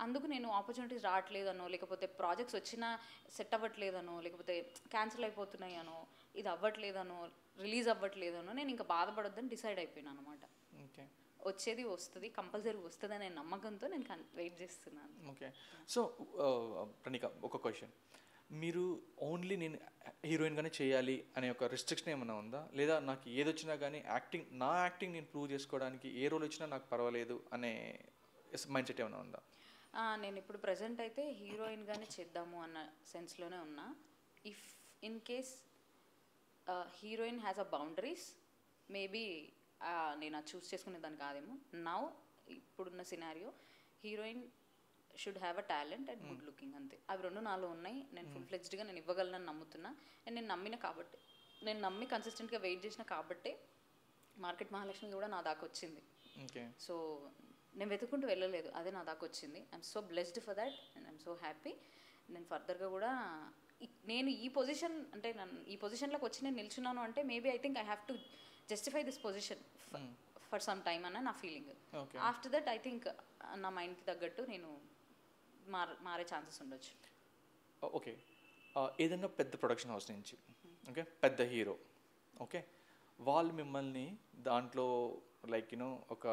అందుకు నేను ఆపర్చునిటీస్ రావట్లేదనో, లేకపోతే ప్రాజెక్ట్స్ వచ్చినా సెట్ అవ్వట్లేదనో, లేకపోతే క్యాన్సిల్ అయిపోతున్నాయనో, ఇది అవ్వట్లేదనో, రిలీజ్ అవ్వట్లేదనో నేను ఇంకా బాధపడొద్దని డిసైడ్ అయిపోయాను అనమాట. వచ్చేది వస్తుంది, కంపల్సరీ వస్తుంది అనే నమ్మకంతో నేను వెయిట్ చేస్తున్నాను. ఓకే. సో ప్రణిక, ఒక క్వశ్చన్. మీరు ఓన్లీ నేను హీరోయిన్గానే చేయాలి అనే ఒక రిస్ట్రిక్షన్ ఏమైనా ఉందా, లేదా నాకు ఏదొచ్చినా కానీ నా యాక్టింగ్ నేను ప్రూవ్ చేసుకోవడానికి ఏ రోల్ వచ్చినా నాకు పర్వాలేదు అనే మైండ్ సెట్ ఏమైనా ఉందా? నేను ఇప్పుడు ప్రజెంట్ అయితే హీరోయిన్గానే చేద్దాము అన్న సెన్స్లోనే ఉన్నా. If in case heroine has a boundaries, maybe నేను అది చూస్ చేసుకునే దాన్ని కాదేమో. నౌ ఇప్పుడున్న scenario heroine should have a talent and good looking, అంతే. అవి రెండు నాలో ఉన్నాయి. నేను ఫుల్ ఫ్లెడ్జ్డ్గా నేను ఇవ్వగలనని నమ్ముతున్నా. అండ్ నేను నమ్మిన కాబట్టి, నేను నమ్మి కన్సిస్టెంట్గా వెయిట్ చేసిన కాబట్టి మార్కెట్ మహాలక్ష్మి కూడా నా దాకా వచ్చింది. సో నేను వెతుక్కుంటూ వెళ్ళలేదు, అదే నా దాకా వచ్చింది. I'm so blessed for that and I'm so happy. నేను ఫర్దర్గా కూడా నేను ఈ పొజిషన్ అంటే ఈ పొజిషన్లోకి వచ్చి నేను నిల్చున్నాను అంటే maybe I think I have to justify this position for some time అన్న నా feeling. After that I think నా మైండ్కి తగ్గట్టు నేను మారే ఛాన్సెస్ ఉండొచ్చు. ఓకే. ఏదైనా పెద్ద ప్రొడక్షన్ హౌస్ నుంచి, ఓకే, పెద్ద హీరో, ఓకే, వాళ్ళు మిమ్మల్ని దాంట్లో లైక్ ఒక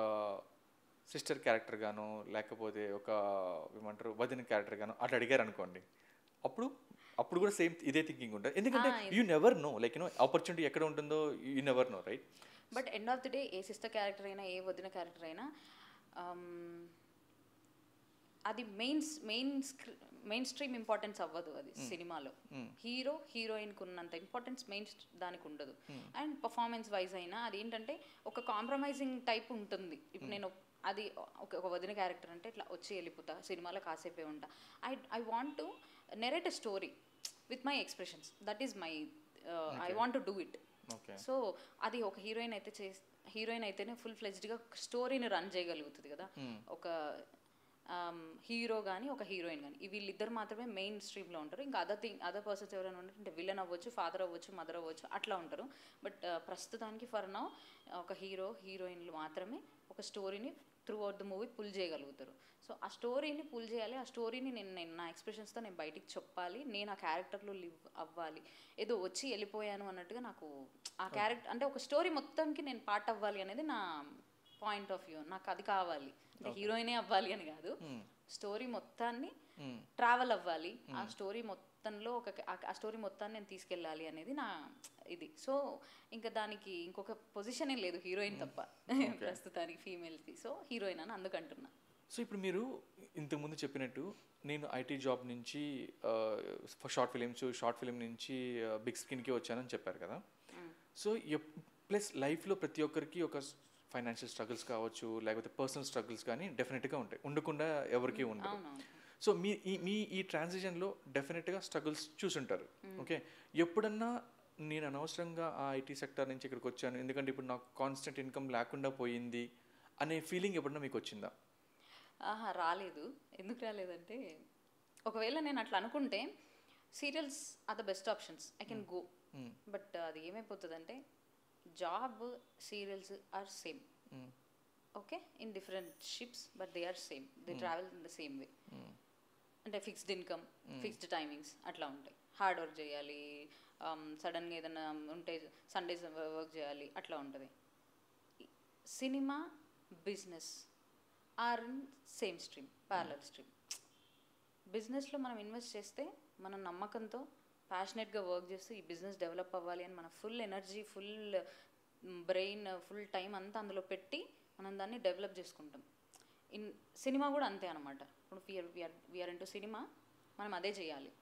సిస్టర్ క్యారెక్టర్ గాను, లేకపోతే ఒక ఏమంటారు వదిన క్యారెక్టర్ గాను అట్లా అడిగారు అనుకోండి, అప్పుడు కూడా సేమ్ ఇదే థింకింగ్ ఉంటుంది. ఎందుకంటే you never know, like opportunity ఎక్కడ ఉంటుందో you never know, right? But end of the day A sister character అయినా, ఏ వదిన క్యారెక్టర్ అయినా, అది మెయిన్ స్ట్రీమ్ ఇంపార్టెన్స్ అవ్వదు. అది సినిమాలో హీరోయిన్కి ఉన్నంత ఇంపార్టెన్స్ దానికి ఉండదు. అండ్ పర్ఫార్మెన్స్ వైజ్ అయినా అది ఏంటంటే ఒక కాంప్రమైజింగ్ టైప్ ఉంటుంది. ఇప్పుడు నేను అది ఒక వదిన క్యారెక్టర్ అంటే ఇట్లా వచ్చి వెళ్ళిపోతా, సినిమాలో కాసేపే ఉంటా. I want to narrate a story with my expressions. That is my I want to do it. So అది ఒక హీరోయిన్ అయితేనే ఫుల్ ఫ్లెడ్జ్డ్గా స్టోరీని రన్ చేయగలుగుతుంది కదా. ఒక హీరో కానీ ఒక హీరోయిన్ కానీ వీళ్ళిద్దరు మాత్రమే మెయిన్ స్ట్రీమ్లో ఉంటారు. ఇంకా అదర్ పర్సన్స్ ఎవరైనా ఉంటారంటే విలన్ అవ్వచ్చు, ఫాదర్ అవ్వచ్చు, మదర్ అవ్వచ్చు, అట్లా ఉంటారు. బట్ ప్రస్తుతానికి ఫర్ నౌ ఒక హీరోయిన్లు మాత్రమే ఒక స్టోరీని throughout the movie pull చేయగలుగుతారు. సో ఆ స్టోరీని పుల్ చేయాలి, ఆ స్టోరీని నేను నా ఎక్స్ప్రెషన్స్తో నేను బయటికి చెప్పాలి, నేను ఆ క్యారెక్టర్లో లివ్ అవ్వాలి. ఏదో వచ్చి వెళ్ళిపోయాను అన్నట్టుగా నాకు ఆ క్యారెక్టర్ అంటే ఒక స్టోరీ మొత్తానికి నేను పార్ట్ అవ్వాలి అనేది నా పాయింట్ ఆఫ్ వ్యూ. నాకు అది కావాలి, అంటే హీరోయినే అవ్వాలి అని కాదు, స్టోరీ మొత్తాన్ని ట్రావెల్ అవ్వాలి, ఆ స్టోరీ మొత్తంలో ఆ స్టోరీ మొత్తాన్ని నేను తీసుకెళ్ళాలి అనేది నా ఇది. సో ఇంకా దానికి ఇంకొక పొజిషనే లేదు హీరోయిన్ తప్ప ప్రస్తుతానికి ఫీమేల్కి. సో హీరోయిన్ అని అందుకంటున్నా. సో ఇప్పుడు మీరు ఇంతకుముందు చెప్పినట్టు నేను ఐటీ జాబ్ నుంచి షార్ట్ ఫిలిం నుంచి బిగ్ స్క్రీన్కి వచ్చానని చెప్పారు కదా. సో ప్లస్ లైఫ్లో ప్రతి ఒక్కరికి ఒక ఫైనాన్షియల్ స్ట్రగుల్స్ కావచ్చు, లేకపోతే పర్సనల్ స్ట్రగుల్స్ కానీ డెఫినెట్గా ఉంటాయి, ఉండకుండా ఎవరికి ఉండదు. సో మీ ఈ ట్రాన్సిషన్లో డెఫినెట్గా స్ట్రగుల్స్ చూసుంటారు. ఓకే, ఎప్పుడన్నా నేను అనవసరంగా ఆ ఐటీ సెక్టర్ నుంచి ఇక్కడికి వచ్చాను, ఎందుకంటే ఇప్పుడు నాకు కాన్స్టెంట్ ఇన్కమ్ లేకుండా పోయింది అనే ఫీలింగ్ ఎప్పుడన్నా మీకు వచ్చిందా? రాలేదు. ఎందుకు రాలేదంటే, ఒకవేళ నేను అట్లా అనుకుంటే serials are the best options, I can go. But అది ఏమైపోతుందంటే job serials are same, okay, in different ships but they are same, they travel in the same way. అంటే ఫిక్స్డ్ ఇన్కమ్, ఫిక్స్డ్ టైమింగ్స్ అట్లా ఉంటాయి. Hard work చేయాలి, సడన్గా ఏదైనా ఉంటే Sundays work చేయాలి, అట్లా ఉంటుంది. Cinema, business are in same stream, parallel stream. బిజినెస్లో మనం ఇన్వెస్ట్ చేస్తే మన నమ్మకంతో ప్యాషనెట్గా వర్క్ చేస్తూ ఈ బిజినెస్ డెవలప్ అవ్వాలి అని మన full energy, full brain, full time అంతా అందులో పెట్టి మనం దాన్ని డెవలప్ చేసుకుంటాం. సినిమా కూడా అంతే అనమాట. ఇప్పుడు వీఆర్ ఇంటూ సినిమా, మనం అదే చేయాలి.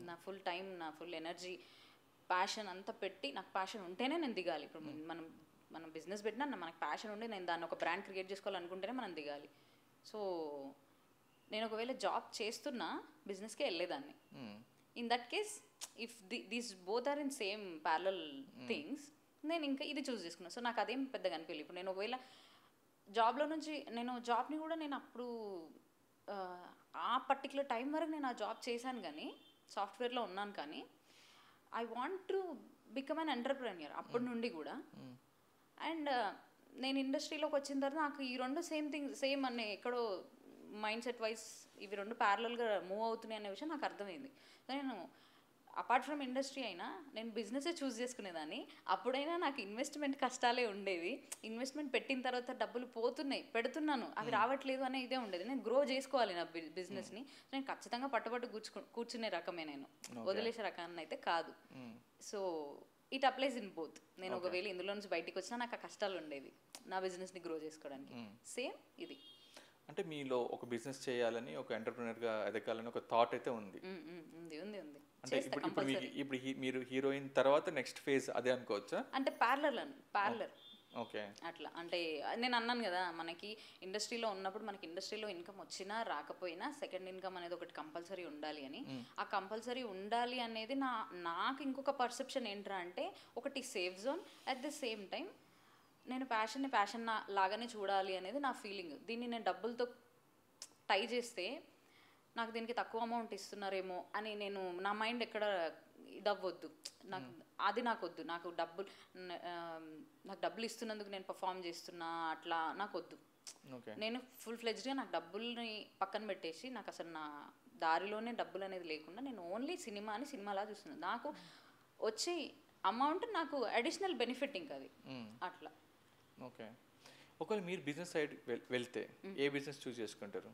నా ఫుల్ టైం, నా ఫుల్ ఎనర్జీ, ప్యాషన్ అంతా పెట్టి, నాకు ప్యాషన్ ఉంటేనే నేను దిగాలి. ఇప్పుడు మనం బిజినెస్ పెట్టినా మనకు ప్యాషన్ ఉండి నేను దాన్ని ఒక బ్రాండ్ క్రియేట్ చేసుకోవాలనుకుంటేనే మనం దిగాలి. సో నేను ఒకవేళ జాబ్ చేస్తున్నా బిజినెస్కే వెళ్ళేదాన్ని. In that case if these both are in same parallel things, నేను ఇంకా ఇది చూస్ చేసుకున్నాను. సో నాకు అదేం పెద్దగా అనిపించలేదు. ఇప్పుడు నేను ఒకవేళ జాబ్లో నుంచి, నేను జాబ్ని కూడా నేను అప్పుడు ఆ పర్టికులర్ టైం వరకు నేను ఆ జాబ్ చేశాను, కానీ సాఫ్ట్వేర్లో ఉన్నాను. కానీ I want to become an entrepreneur అప్పటి నుండి కూడా. అండ్ నేను ఇండస్ట్రీలోకి వచ్చిన తర్వాత నాకు ఈ రెండు సేమ్ అనే ఎక్కడో మైండ్ సెట్ వైజ్ ఇవి రెండు ప్యారలల్గా మూవ్ అవుతున్నాయి అనే విషయం నాకు అర్థమైంది. నేను అపార్ట్ ఫ్రమ్ ఇండస్ట్రీ అయినా నేను బిజినెసే చూస్ చేసుకునేదాన్ని. అప్పుడైనా నాకు ఇన్వెస్ట్మెంట్ కష్టాలే ఉండేవి. ఇన్వెస్ట్మెంట్ పెట్టిన తర్వాత డబ్బులు పోతున్నాయి, పెడుతున్నాను, అవి రావట్లేదు అనే ఇదే ఉండేది. నేను గ్రో చేసుకోవాలి నా బిజినెస్ని. నేను ఖచ్చితంగా పట్టుబట్టు కూర్చునే రకమే, నేను వదిలేసే రకాన్ని అయితే కాదు. So it applies in both. నేను ఒకవేళ ఇందులో నుంచి బయటికి వచ్చినా నాకు ఆ కష్టాలు ఉండేవి నా బిజినెస్ని గ్రో చేసుకోవడానికి. సేమ్ ఇది. అంటే మీలో ఒక బిజినెస్ చేయాలని, ఒక ఎంటర్ప్రినర్గా ఎదగాలని ఒక థాట్ అయితే ఉంది. ఉంది. అంటే ఇప్పుడు మీరు హీరోయిన్ తర్వాత నెక్స్ట్ ఫేజ్ అదే అనుకోవచ్చా? అంటే ప్యారలర్. ఓకే, అట్లా. అంటే నేను అన్నాను కదా, మనకి ఇండస్ట్రీలో ఉన్నప్పుడు మనకి ఇండస్ట్రీలో ఇన్కమ్ వచ్చినా రాకపోయినా సెకండ్ ఇన్కమ్ అనేది ఒకటి కంపల్సరీ ఉండాలి అని. ఆ కంపల్సరీ ఉండాలి అనేది నాకు ఇంకొక పర్సెప్షన్ ఏంట్రా అంటే, ఒకటి safe zone, at the same time నేను ప్యాషన్ లాగానే చూడాలి అనేది నా ఫీలింగ్. దీన్ని నేను డబ్బులతో టై చేస్తే నాకు దీనికి తక్కువ అమౌంట్ ఇస్తున్నారేమో అని నేను నా మైండ్ ఎక్కడ ఇదవ్వద్దు. నాకు వద్దు. నాకు డబ్బులు ఇస్తున్నందుకు నేను పర్ఫామ్ చేస్తున్నా అట్లా నాకు వద్దు. నేను ఫుల్ ఫ్లెడ్జ్డ్గా నాకు డబ్బుల్ని పక్కన పెట్టేసి, నాకు అసలు నా దారిలోనే డబ్బులు అనేది లేకుండా నేను ఓన్లీ సినిమాని సినిమాలా చూస్తున్నాను. నాకు వచ్చే అమౌంట్ నాకు అడిషనల్ బెనిఫిట్ ఇంకా అది అట్లా. ఓకే, ఒకవేళ మీరు బిజినెస్ సైడ్ వెళ్తే ఏ బిజినెస్ చూస్ చేసుకుంటారు?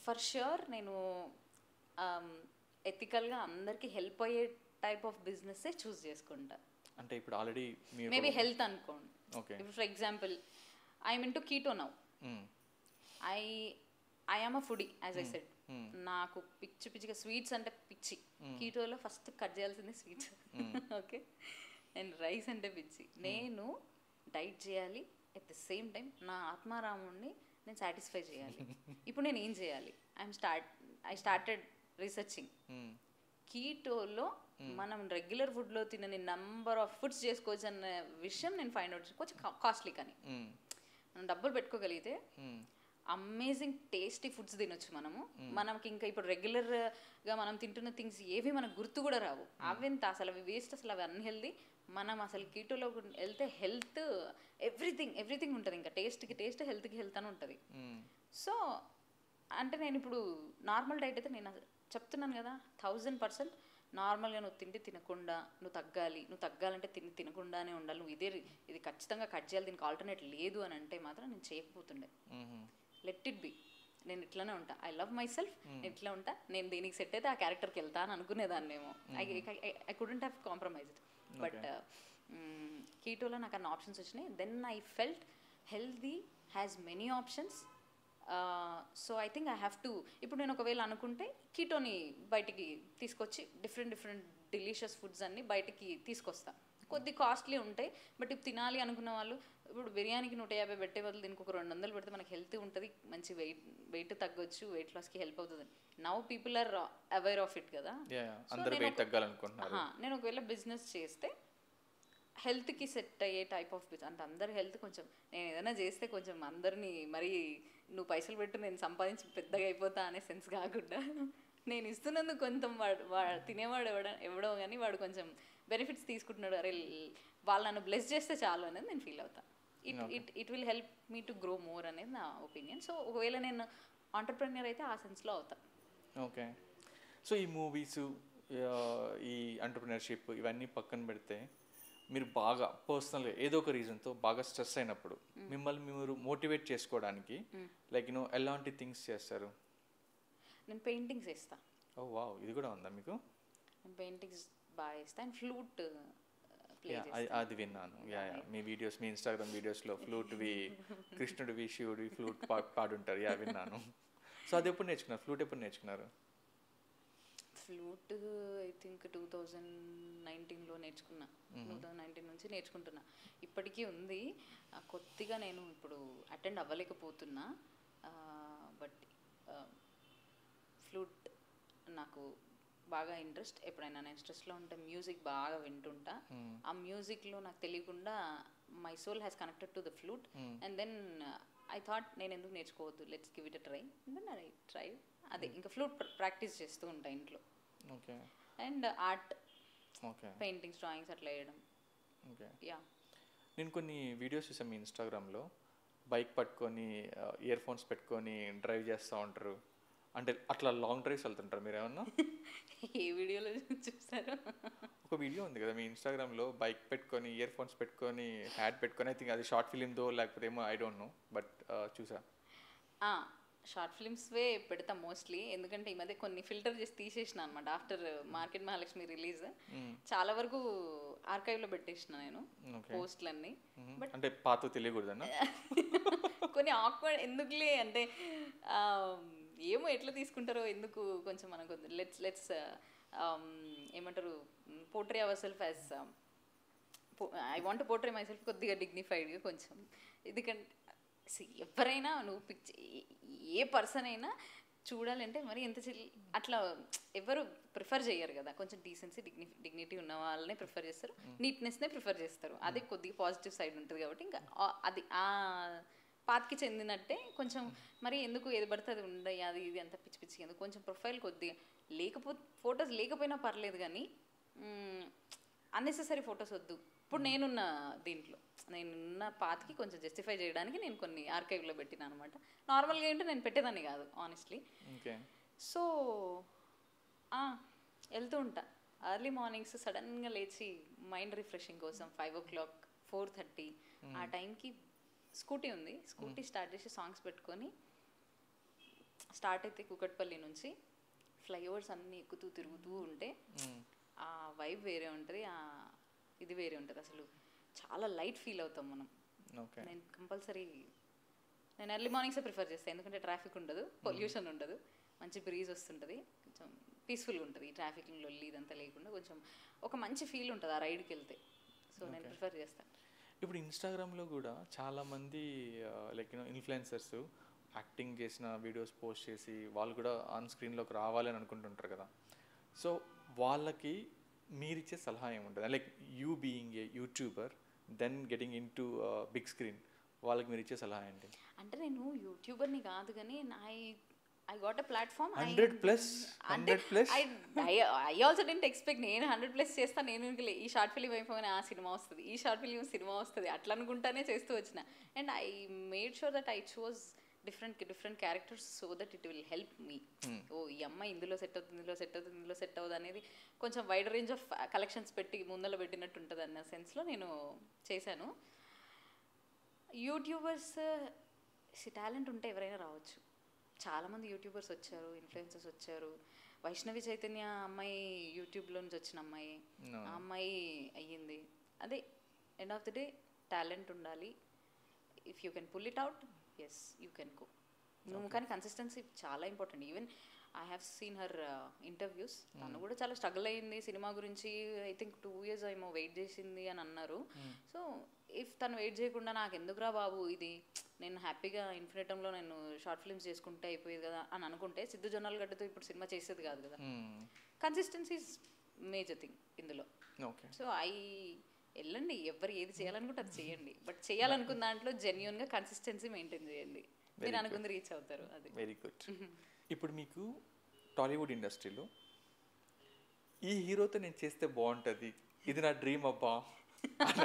ఫర్ ష్యూర్ నేను ఎథికల్గా అందరికీ హెల్ప్ అయ్యే టైప్ ఆఫ్ బిజినెస్సే చూస్ చేసుకుంటా. అంటే ఇప్పుడు ఆల్రెడీ మేబీ హెల్త్ అనుకోండి. ఇప్పుడు for example I'm into keto now. I am a foodie as I said. నాకు పిచ్చిగా స్వీట్స్ అంటే పిచ్చి. కీటోలో ఫస్ట్ కట్ చేయాల్సింది స్వీట్స్. ఓకే, అండ్ రైస్ అంటే పిచ్చి. నేను డైట్ చేయాలి, అట్ ద సేమ్ టైం నా ఆత్మారాముడిని నేను సాటిస్ఫై చేయాలి. ఇప్పుడు నేను ఏం చేయాలి? I started researching. కీటోలో మనం రెగ్యులర్ ఫుడ్లో తినని నంబర్ ఆఫ్ ఫుడ్స్ చేసుకోవచ్చు అన్న విషయం నేను ఫైండ్ అవుట్. కొంచెం కాస్ట్లీ, కానీ మనం డబ్బులు పెట్టుకోగలిగితే అమేజింగ్ టేస్టీ ఫుడ్స్ తినొచ్చు మనకి. ఇంకా ఇప్పుడు రెగ్యులర్గా మనం తింటున్న థింగ్స్ ఏవి మనకు గుర్తు కూడా రావు. అవెంత అసలు అవి వేస్ట్, అసలు అవి అన్హెల్దీ. మనం అసలు కీటోలో వెళ్తే హెల్త్ ఎవ్రీథింగ్ ఉంటుంది. ఇంకా టేస్ట్కి టేస్ట్, హెల్త్కి హెల్త్ అని ఉంటుంది. సో అంటే నేను ఇప్పుడు నార్మల్ డైట్ అయితే నేను చెప్తున్నాను కదా, 1000% నార్మల్గా నువ్వు తినకుండా నువ్వు తగ్గాలంటే తినకుండానే ఉండాలి. నువ్వు ఇది ఖచ్చితంగా కట్ చేయాలి, దీనికి ఆల్టర్నేట్ లేదు అని అంటే మాత్రం నేను చేయకపోతుండే. లెట్ ఇట్ బి, నేను ఇట్లానే ఉంటా. ఐ లవ్ మై సెల్ఫ్, నేను ఇట్లా ఉంటా. నేను దీనికి సెట్ అయితే ఆ క్యారెక్టర్కి వెళ్తా అని అనుకునేదాన్నేమో. I couldn't have compromised. But కీటోలో నాకు అన్న ఆప్షన్స్ వచ్చినాయి. Then I felt healthy has many options. So I think I have to. ఇప్పుడు నేను ఒకవేళ అనుకుంటే కీటోని బయటికి తీసుకొచ్చి డిఫరెంట్ డెలిషియస్ ఫుడ్స్ అన్ని బయటికి తీసుకొస్తా. కొద్ది కాస్ట్లీ ఉంటాయి, బట్ ఇప్పుడు తినాలి అనుకున్న వాళ్ళు, ఇప్పుడు బిర్యానీకి 150 పెట్టే బదులు దీనికి ఒక 200 పెడితే మనకి హెల్త్ ఉంటుంది, మంచి వెయిట్ తగ్గొచ్చు, వెయిట్ లాస్కి హెల్ప్ అవుతుంది. Now people are aware of it కదా. నేను ఒకవేళ బిజినెస్ చేస్తే హెల్త్కి సెట్ అయ్యే టైప్ ఆఫ్ బిజినెస్. అంటే అందరి హెల్త్ కొంచెం, నేను ఏదైనా చేస్తే కొంచెం అందరినీ మరి నువ్వు పైసలు పెట్టు నేను సంపాదించి పెద్దగా అయిపోతా అనే సెన్స్ కాకుండా, నేను ఇస్తున్నందుకు కొంచెం వాడు తినేవాడు ఎవడో కానీ వాడు కొంచెం బెనిఫిట్స్ తీసుకుంటున్నాడు, అరే వాళ్ళు నన్ను బ్లెస్ చేస్తే చాలు అనేది నేను ఫీల్ అవుతాను. It will help me to grow more అనేది నా ఒపీనియన్. సో ఒకవేళ నేను ఆంటర్ప్రెన్యూర్ అయితే ఆ సెన్స్లో అవుతాను. ఓకే. సో ఈ మూవీస్, ఈ ఎంటర్‌ప్రెన్యూర్‌షిప్ ఇవన్నీ పక్కన పెడితే, మీరు బాగా పర్సనల్‌గా ఏదో ఒక రీజన్‌తో బాగా స్ట్రెస్ అయినప్పుడు మిమ్మల్ని మీరు మోటివేట్ చేసుకోవడానికి లైక్ ఎలాంటి థింగ్స్ చేస్తారు? నేను పెయింటింగ్స్ వేస్తాను. ఓ వావ్! ఇది కూడా ఉందా మీకు? నేను పెయింటింగ్స్ బాగా వేస్తాను అండ్ ఫ్లూట్ ప్లే యా, చేస్తాను. అది విన్నాను. యా, మీ వీడియోస్, మీ ఇన్స్టాగ్రామ్ వీడియోస్లో ఫ్లూట్వి, కృష్ణుడివి, శివుడివి ఫ్లూట్ పాడుంటారు. యా, విన్నాను. సో అది ఎప్పుడు నేర్చుకున్నారు? ఫ్లూట్ ఎప్పుడు నేర్చుకున్నారు? ఫ్లూట్ ఐ థింక్ 2019లో నేర్చుకున్నా. 2019 నుంచి నేర్చుకుంటున్నా. ఇప్పటికీ ఉంది. కొద్దిగా నేను ఇప్పుడు అటెండ్ అవ్వలేకపోతున్నా. బట్ ఫ్లూట్ నాకు బాగా ఇంట్రెస్ట్. ఎప్పుడైనా నేను స్ట్రెస్లో ఉంటే మ్యూజిక్ బాగా వింటుంటా. ఆ మ్యూజిక్లో నాకు తెలియకుండా my soul has connected to the flute. And then I thought నేను ఎందుకు నేర్చుకోవద్దు, let's give it a try. Then I try. అదే ఇంకా ఫ్లూట్ ప్రాక్టీస్ చేస్తూ ఉంటా ఇంట్లో. Okay. And art, okay, paintings, drawings అట్లా వేయడం. ఓకే. యా, నేను కొన్ని వీడియోస్ చూసాను మీ ఇన్స్టాగ్రామ్లో. బైక్ పట్టుకొని ఇయర్ ఫోన్స్ పెట్టుకొని డ్రైవ్ చేస్తూ ఉంటారు. అంటే అట్లా లాంగ్ డ్రైవ్స్ వెళ్తుంటారు మీరు ఏమన్నా? ఏ వీడియోలో చూసారు? ఒక వీడియో ఉంది కదా మీ ఇన్స్టాగ్రామ్లో, బైక్ పెట్టుకొని ఇయర్ ఫోన్స్ పెట్టుకొని హ్యాట్ పెట్టుకొని, ఐ థింక్ అది షార్ట్ ఫిలిందో లేకపోతే ఏమో, ఐ డోంట్ నో, బట్ చూసా. షార్ట్ ఫిల్మ్స్వే పెడతా మోస్ట్లీ. ఎందుకంటే ఈ మధ్య కొన్ని ఫిల్టర్ చేసి తీసేసిన అనమాట. ఆఫ్టర్ మార్కెట్ మహాలక్ష్మి రిలీజ్ చాలా వరకు ఆర్కైవ్లో పెట్టేసిన నేను పోస్ట్లన్నీ. బట్ అంటే పాత తెలియకూడదన్నా? కొన్ని ఆక్వర్డ్ ఎందుకులే అంటే ఏమో ఎట్లా తీసుకుంటారో ఎందుకు, కొంచెం మనకు లెట్స్ ఏమంటారు, portray our self as, I want portray my self కొద్దిగా డిగ్నిఫైడ్గా కొంచెం. ఎందుకంటే ఎవరైనా నువ్వు ఏ పర్సన్ అయినా చూడాలంటే మరి ఎంత అట్లా ఎవరు ప్రిఫర్ చేయరు కదా. కొంచెం డీసెన్సీ, డిగ్నిటీ ఉన్న వాళ్ళనే ప్రిఫర్ చేస్తారు, నీట్నెస్నే ప్రిఫర్ చేస్తారు. అదే కొద్దిగా పాజిటివ్ సైడ్ ఉంటుంది కాబట్టి ఇంకా అది ఆ పాత్కి చెందినట్టే. కొంచెం మరి ఎందుకు ఏది పడితే అది ఉండయి, అది ఇది అంత పిచ్చి పిచ్చి ఎందుకు, కొంచెం ప్రొఫైల్ కొద్దిగా ఫొటోస్ లేకపోయినా పర్లేదు కానీ అన్నెసెసరీ ఫొటోస్ వద్దు. ఇప్పుడు నేనున్న దీంట్లో నేనున్న పాత్కి కొంచెం జస్టిఫై చేయడానికి నేను కొన్ని ఆర్కైవ్లో పెట్టినా అనమాట. నార్మల్గా ఏంటో నేను పెట్టేదాన్ని కాదు ఆనెస్ట్లీ. సో వెళ్తూ ఉంటా ఎర్లీ మార్నింగ్స్ సడన్గా లేచి మైండ్ రిఫ్రెషింగ్ కోసం 5 o'clock 4:30 ఆ టైంకి స్కూటీ ఉంది, స్కూటీ స్టార్ట్ చేసి సాంగ్స్ పెట్టుకొని స్టార్ట్ అయితే కూకట్పల్లి నుంచి ఫ్లైఓవర్స్ అన్నీ ఎక్కుతూ తిరుగుతూ ఉంటే ఆ వైబ్ వేరే ఉంటుంది, ఇది వేరే ఉంటుంది. అసలు చాలా లైట్ ఫీల్ అవుతాం మనం. నేను కంపల్సరీ నేను ఎర్లీ మార్నింగ్సే ప్రిఫర్ చేస్తాను. ఎందుకంటే ట్రాఫిక్ ఉండదు, పొల్యూషన్ ఉండదు, మంచి బ్రీజ్ వస్తుంటుంది, కొంచెం పీస్ఫుల్గా ఉంటుంది. ఈ ట్రాఫిక్ లొల్లి ఇదంతా లేకుండా కొంచెం ఒక మంచి ఫీల్ ఉంటుంది ఆ రైడ్కి వెళ్తే. సో నేను ప్రిఫర్ చేస్తాను. ఇప్పుడు ఇన్స్టాగ్రామ్లో కూడా చాలామంది లైక్ ఇన్ఫ్లుయెన్సర్స్ యాక్టింగ్ చేసిన వీడియోస్ పోస్ట్ చేసి వాళ్ళు కూడా ఆన్ స్క్రీన్లోకి రావాలని అనుకుంటుంటారు కదా. సో వాళ్ళకి మీరిచ్చే సలహా ఏముంటుంది? Like you being a YouTuber then getting into big screen, వాళ్ళకి మీరు ఇచ్చే సలహా ఏంటి? అంటే నేను యూట్యూబర్ని కాదు కానీ I got a platform. 100+. I also didn't expect నేను 100+ చేస్తా, నేను ఈ షార్ట్ ఫిలిం అయిపోయిన ఆ సినిమా వస్తుంది, ఈ షార్ట్ ఫిలిం సినిమా వస్తుంది అట్లా అనుకుంటానే చేస్తూ వచ్చిన. And I made sure that I chose different characters so that it will help me. ఓ ఈ అమ్మాయి ఇందులో సెట్ అవుతుంది, ఇందులో సెట్ అవుతుంది, ఇందులో సెట్ అవ్వదు అనేది కొంచెం వైడ్ రేంజ్ ఆఫ్ కలెక్షన్స్ పెట్టి ముందర పెట్టినట్టు ఉంటుంది అన్న సెన్స్లో నేను చేశాను. యూట్యూబర్స్ టాలెంట్ ఉంటే ఎవరైనా రావచ్చు. చాలామంది యూట్యూబర్స్ వచ్చారు, ఇన్ఫ్లుయెన్సర్స్ వచ్చారు. వైష్ణవి చైతన్య అమ్మాయి యూట్యూబ్లో నుంచి వచ్చిన అమ్మాయి, ఆ అమ్మాయి అయ్యింది. అదే end of the day talent ఉండాలి. If you can pull it out, yes you can go. నువ్వు కానీ కన్సిస్టెన్సీ చాలా important. Even I have seen her interviews. తను కూడా చాలా స్ట్రగుల్ అయ్యింది సినిమా గురించి. ఐ థింక్ 2 years ఏమో వెయిట్ చేసింది అని అన్నారు. సో ఇఫ్ తను వెయిట్ చేయకుండా నాకు ఎందుకురా బాబు ఇది, నేను హ్యాపీగా ఇన్ఫినిటంలో నేను షార్ట్ ఫిల్మ్స్ చేసుకుంటే అయిపోయేది కదా అని అనుకుంటే సిద్ధు జొన్నల గడ్డతో ఇప్పుడు సినిమా చేసేది కాదు కదా. కన్సిస్టెన్సీ ఈజ్ మేజర్ థింగ్ ఇందులో. సో వెళ్ళండి, ఎవరు ఏది చేయాలనుకుంటే అది చేయండి, బట్ చేయాలనుకున్న దాంట్లో జెన్యున్గా కన్సిస్టెన్సీ మెయింటైన్ చేయండి, మీరు అనుకుంది రీచ్ అవుతారు. అది వెరీ గుడ్. ఇప్పుడు మీకు టాలీవుడ్ ఇండస్ట్రీలో ఈ హీరోతో నేను చేస్తే బాగుంటుంది, ఇది నా డ్రీమ్ అబ్బా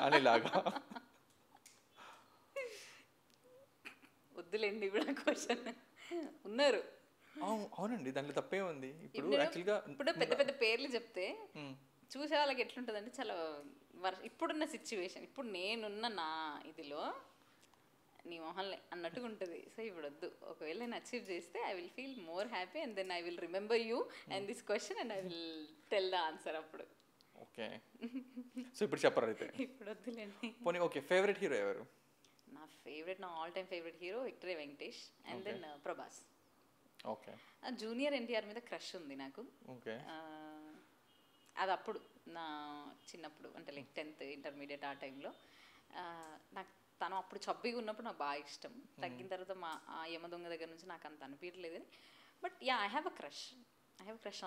అనేలాగా వద్దులేండి ఇప్పుడు క్వశ్చన్. ఉన్నారు. అవునండి, దాంట్లో తప్పే ఉంది. ఇప్పుడు ఇప్పుడు యాక్చువల్గా ఇప్పుడు పెద్ద పెద్ద పేర్లు చెప్తే చూసే వాళ్ళకి ఎట్లుంటుందంటే చాలా ఇప్పుడున్న సిచ్యువేషన్, ఇప్పుడు నేనున్న నా ఇదిలో నీ మొహంలే అన్నట్టుగా ఉంటుంది. సో ఇప్పుడు వద్దు, ఒకవేళ నేను అచీవ్ చేస్తే I will feel more happy and then I will remember you and this question and I will tell the answer అప్పుడు. ఓకే, సో ఇప్పుడు చెప్పరు అయితే? ఇప్పుడు వద్దులేండి. పోనీ ఓకే, ఫేవరెట్ హీరో ఎవరు? నా all time favourite hero victory Venkatesh and then Prabhas. Okay. Junior NTR మీద క్రష్ ఉంది నాకు. ఓకే. అది అప్పుడు నా చిన్నప్పుడు, అంటే లైక్ 10th ఇంటర్మీడియట్ ఆ టైంలో నాకు తను అప్పుడు చబ్బిగా ఉన్నప్పుడు నాకు బాగా ఇష్టం. తగ్గిన తర్వాత ఆ యమ దొంగ దగ్గర నుంచి నాకు అంత అనిపించలేదు. But yeah, I have a crush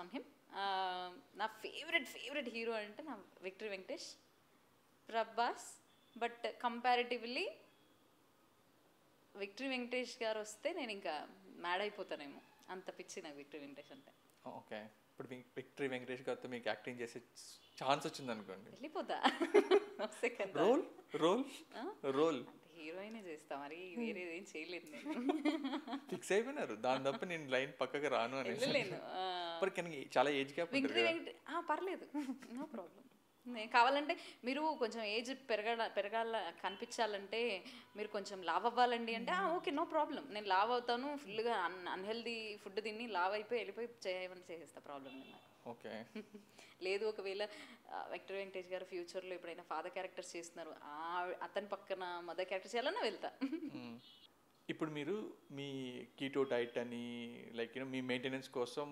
on him. నా ఫేవరెట్ హీరో అంటే నా victory Venkatesh, Prabhas. But comparatively victory Venkatesh గారు వస్తే నేను ఇంకా మ్యాడ్ అయిపోతానేమో, అంత పిచ్చి నాకు విక్టరీ వెంకటేష్ అంటే. ఓకే. ఇప్పుడు మీకు విక్టరీ వెంకటేష్ గారితో మీకు యాక్టింగ్ చేసే ఛాన్స్ వచ్చింది అనుకోండి, వెళ్ళిపోతా. రోల్ హీరోయిన్ చేస్తా, మరి వేరేది ఏం చేయలేదు నేను. ఫిక్స్ అయిపోయినారు దాని తప్ప నేను లైన్ పక్కగా రాను అని. వెళ్ళలేను. చాలా ఏజ్ గ్యాప్ విక్టరీ పర్లేదు, నో ప్రాబ్లం. నేను కావాలంటే మీరు కొంచెం ఏజ్ పెరగాల కనిపించాలంటే మీరు కొంచెం లావ్ అవ్వాలండి అంటే ఓకే, నో ప్రాబ్లం, నేను లావ్ అవుతాను. ఫుల్గా అన్హెల్దీ ఫుడ్ తిని లావ్ వెళ్ళిపోయి చేయమని చేసేస్తా, ప్రాబ్లం లేదు నాకు. ఓకే. లేదు, ఒకవేళ విక్టరీ వెంకటేష్ గారు ఫ్యూచర్లో ఎప్పుడైనా ఫాదర్ క్యారెక్టర్స్ చేస్తున్నారు, అతని పక్కన మదర్ క్యారెక్టర్ చేయాలన్నా వెళ్తా. ఇప్పుడు మీరు మీ కీటో డైట్ అని లైక్ మీ మెయింటెనెన్స్ కోసం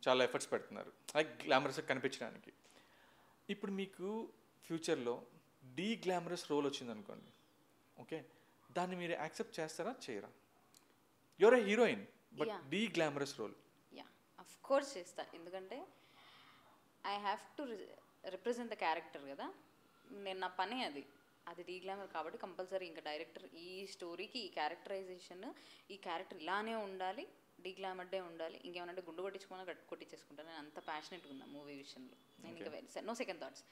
చాలా ఎఫర్ట్స్ పెడుతున్నారు, లైక్ గ్లామరస్గా కనిపించడానికి. ఇప్పుడు మీకు ఫ్యూచర్లో గ్లామరస్ రోల్ వచ్చింది అనుకోండి, ఓకే, దాన్ని మీరు యాక్సెప్ట్ చేస్తారా చేయరా? Your a heroine but glamorous role. Yeah, of course చేస్తా, ఎందుకంటే I have to represent the character కదా. నేను నా పని అది గ్లామర్ కాబట్టి కంపల్సరీ ఇంకా డైరెక్టర్ ఈ స్టోరీకి ఈ క్యారెక్టరైజేషన్, ఈ క్యారెక్టర్ ఇలానే ఉండాలి, గ్లామర్డే ఉండాలి, ఇంకేమన్నా గుండు కొట్టించేసుకుంటాను. నేను అంత ప్యాషనెట్గా ఉన్నా మూవీ విషయంలో. నేను ఇంకా నో సెకండ్ థాట్స్.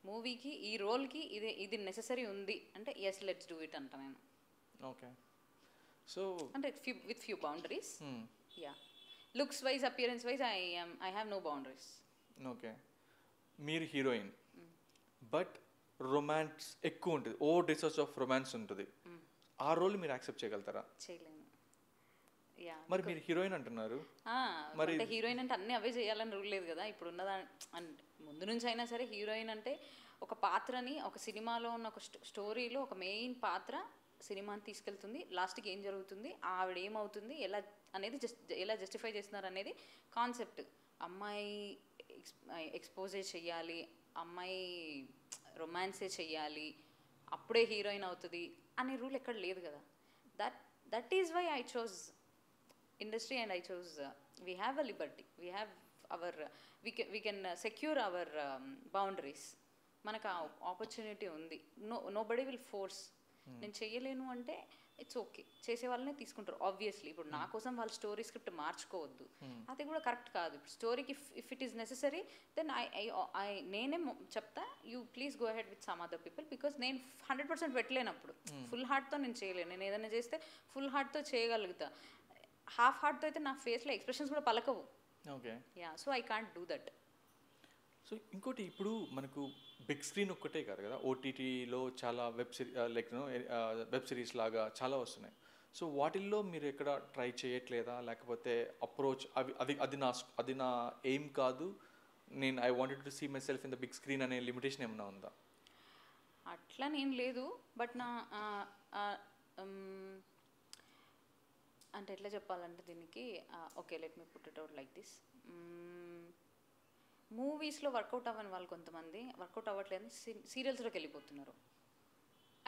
మూవీకి ఈ రోల్కి ఇది నెససరీ ఉంది అంటే ఎస్, లెట్స్ డూ ఇట్ అంట నేను. ఓకే. సో అంటే with few boundaries. Yeah, looks wise, appearance wise I have no boundaries. Okay. మీరు హీరోయిన్ బట్ రొమాన్స్ ఎక్కువ ఉంటుంది, డిసోర్స్ ఆఫ్ రొమాన్స్ ఉంటుంది, ఆ రోల్ మీరు యాక్సెప్ట్ చేయగలుగుతారా? చేయలేను. మరి మీరు హీరోయిన్ అంటున్నారు, మరి హీరోయిన్ అంటే అన్నీ అవే చేయాలని రూల్ లేదు కదా. ఇప్పుడు ఉన్నదా ముందు నుంచి అయినా సరే హీరోయిన్ అంటే ఒక పాత్రని, ఒక సినిమాలో ఉన్న ఒక స్టోరీలో ఒక మెయిన్ పాత్ర సినిమాని తీసుకెళ్తుంది, లాస్ట్కి ఏం జరుగుతుంది, ఆవిడ ఏమవుతుంది, ఎలా జస్టిఫై చేస్తున్నారు అనేది కాన్సెప్ట్. అమ్మాయి ఎక్స్పోజే చెయ్యాలి, అమ్మాయి రొమాన్సే చెయ్యాలి, అప్పుడే హీరోయిన్ అవుతుంది అనే రూల్ ఎక్కడ లేదు కదా. That is why I chose industry and I chose we have a liberty, we have our we can secure our boundaries. మనకు ఆపర్చునిటీ ఉంది, నోబడీ విల్ ఫోర్స్. నేను చెయ్యలేను అంటే ఇట్స్ ఓకే, చేసే వాళ్ళనే తీసుకుంటారు ఆబ్వియస్లీ. ఇప్పుడు నా కోసం వాళ్ళు స్టోరీ స్క్రిప్ట్ మార్చుకోవద్దు, అది కూడా కరెక్ట్ కాదు. ఇప్పుడు స్టోరీకి if it is necessary then I నేనే చెప్తా, you please go ahead with some other people, because నేను 100% పెట్టలేనప్పుడు ఫుల్ హార్ట్తో నేను చేయలేను. నేను ఏదైనా చేస్తే ఫుల్ హార్ట్తో చేయగలుగుతా, హాఫ్ హార్ట్తో అయితే నా ఫేస్లో ఎక్స్ప్రెషన్స్ కూడా పలకవు. Okay. Yeah, so I can't do that. So ఇంకోటి, ఇప్పుడు మనకు బిగ్ స్క్రీన్ ఒక్కటే కాదు కదా, ఓటీటీలో చాలా వెబ్ సిరీస్ లాగా చాలా వస్తున్నాయి. సో వాటిల్లో మీరు ఎక్కడ ట్రై చేయట్లేదా, లేకపోతే అప్రోచ్ అది నా ఎయిమ్ కాదు, నేను I wanted to see myself in the big screen అనే లిమిటేషన్ ఏమైనా ఉందా? అట్లా నేను లేదు, బట్ నా అంటే ఎట్లా చెప్పాలంటే దీనికి, okay let me put it out like this. మూవీస్లో వర్కౌట్ అవ్వని వాళ్ళు కొంతమంది వర్కౌట్ అవ్వట్లేదు సీరియల్స్లోకి వెళ్ళిపోతున్నారు.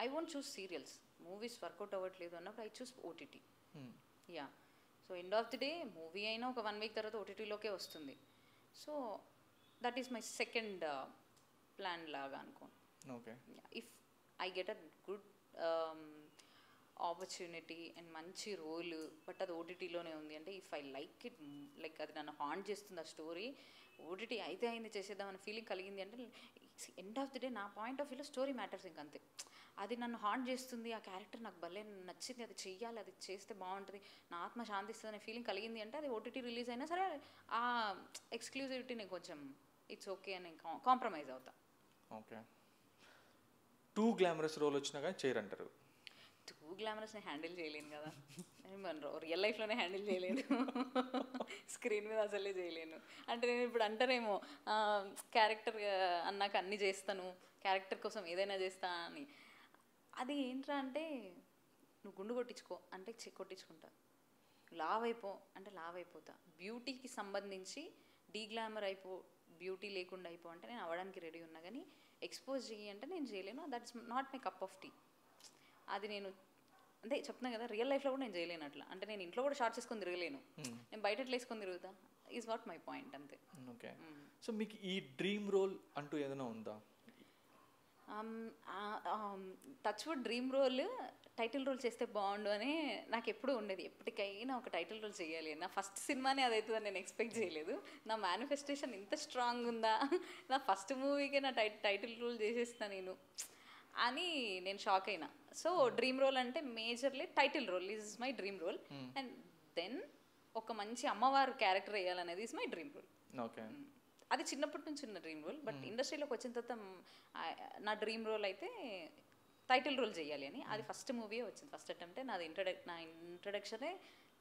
I won't choose serials. Movies work out అవ్వట్లేదు అన్నప్పుడు I choose OTT. Yeah, so end of the day movie అయినా ఒక 1 వీక్ తర్వాత ఓటీటీలోకే వస్తుంది. So that is my second plan లాగా అనుకోండి. Okay. If I get a good opportunity and మంచి రోల్, బట్ అది ఓటీటీలోనే ఉంది అంటే if I like it, like అది నన్ను హాంట్ చేస్తుంది ఆ స్టోరీ, ఓటీటీ అయితే అయింది చేసేద్దామని ఫీలింగ్ కలిగింది అంటే ఎండ్ ఆఫ్ ది డే నా పాయింట్ ఆఫ్ వ్యూలో స్టోరీ మ్యాటర్స్ ఇంకంతే. అది నన్ను హాంట్ చేస్తుంది, ఆ క్యారెక్టర్ నాకు భలే నచ్చింది, అది చెయ్యాలి, అది చేస్తే బాగుంటుంది, నా ఆత్మ శాంతిస్తుంది అనే ఫీలింగ్ కలిగింది అంటే అది ఓటీటీ రిలీజ్ అయినా సరే ఆ ఎక్స్క్లూజివిటీ నేను కొంచెం ఇట్స్ ఓకే అని కాంప్రమైజ్ అవుతా. ఓకే. టూ గ్లామరస్ రోల్ వచ్చినా కానీ చేయరంటారు. టూ గ్లామరస్ని హ్యాండిల్ చేయలేను కదా, మన రియల్ లైఫ్లోనే హ్యాండిల్ చేయలేను, స్క్రీన్ మీద అసలే చేయలేను. అంటే నేను ఇప్పుడు అంటారేమో క్యారెక్టర్ అన్నాక అన్నీ చేస్తాను, క్యారెక్టర్ కోసం ఏదైనా చేస్తా అని. అది ఏంట్రా అంటే నువ్వు గుండు కొట్టించుకో అంటే కొట్టించుకుంటా, లావ్ అయిపో అంటే లావ్ అయిపోతా, బ్యూటీకి సంబంధించి డీగ్లామర్ అయిపో, బ్యూటీ లేకుండా అయిపో అంటే నేను అవ్వడానికి రెడీ ఉన్నా, కానీ ఎక్స్పోజ్ చెయ్యి అంటే నేను చేయలేను. That's not my cup of tea. అది నేను అంటే చెప్తున్నా కదా, రియల్ లైఫ్లో కూడా నేను చేయలేను అట్లా. అంటే నేను ఇంట్లో కూడా షార్ట్స్ వేసుకొని తిరగలేను, నేను బయట ఎట్లా వేసుకొని తిరుగుతా, ఈజ్ వాట్ మై పాయింట్ అంతే. ఓకే. సో మీకు ఈ డ్రీమ్ రోల్ అంటూ ఏదైనా ఉందా? Touch wood dream role title role చేస్తే బాగుండు అని నాకు ఎప్పుడూ ఉండేది. ఎప్పటికైనా ఒక టైటిల్ రోల్ చేయాలి, నా ఫస్ట్ సినిమానే అదవుతుందని నేను ఎక్స్పెక్ట్ చేయలేదు. నా మేనిఫెస్టేషన్ ఇంత స్ట్రాంగ్ ఉందా, నా ఫస్ట్ మూవీకే నా టైటిల్ రోల్ చేసేస్తా నేను అని నేను షాక్ అయినా. సో డ్రీమ్ రోల్ అంటే majorly title role is my dream role, and then ఒక మంచి అమ్మవారు క్యారెక్టర్ వేయాలనేది is my dream role. Okay. అది చిన్నప్పటి నుంచి ఉన్న డ్రీమ్ రోల్, బట్ ఇండస్ట్రీలోకి వచ్చిన తర్వాత నా డ్రీమ్ రోల్ అయితే టైటిల్ రోల్ చేయాలి అని. అది ఫస్ట్ మూవీ వచ్చింది, ఫస్ట్ అటెంప్టే నాది. నా ఇంట్రడక్షనే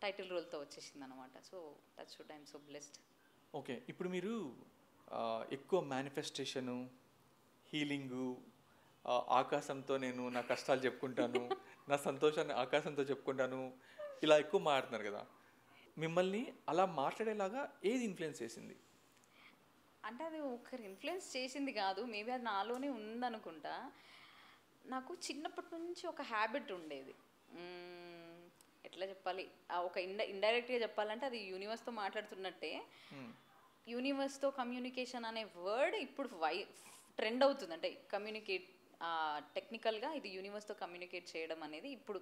టైటిల్ రోల్తో వచ్చేసింది అనమాట. So that's should I'm so blessed. Okay. ఇప్పుడు మీరు ఎక్కువ మేనిఫెస్టేషను, హీలింగు, ఆకాశంతో నేను నా కష్టాలు చెప్పుకుంటాను, నా సంతోషాన్ని ఆకాశంతో చెప్పుకుంటాను, ఇలా ఎక్కువ మాట్లాడుతున్నారు కదా. మిమ్మల్ని అలా మాట్లాడేలాగా ఏది ఇన్ఫ్లుయెన్స్ చేసింది? అంటే అది ఒకరు ఇన్ఫ్లుయెన్స్ చేసింది కాదు, మేబీ అది నాలోనే ఉందనుకుంటా. నాకు చిన్నప్పటి నుంచి ఒక హ్యాబిట్ ఉండేది. ఎట్లా చెప్పాలి, ఒక ఇండైరెక్ట్గా చెప్పాలంటే అది యూనివర్స్తో మాట్లాడుతున్నట్టే. యూనివర్స్తో కమ్యూనికేషన్ అనే వర్డ్ ఇప్పుడు ట్రెండ్ అవుతుంది. అంటే కమ్యూనికేట్ టెక్నికల్గా ఇది యూనివర్స్తో కమ్యూనికేట్ చేయడం అనేది ఇప్పుడు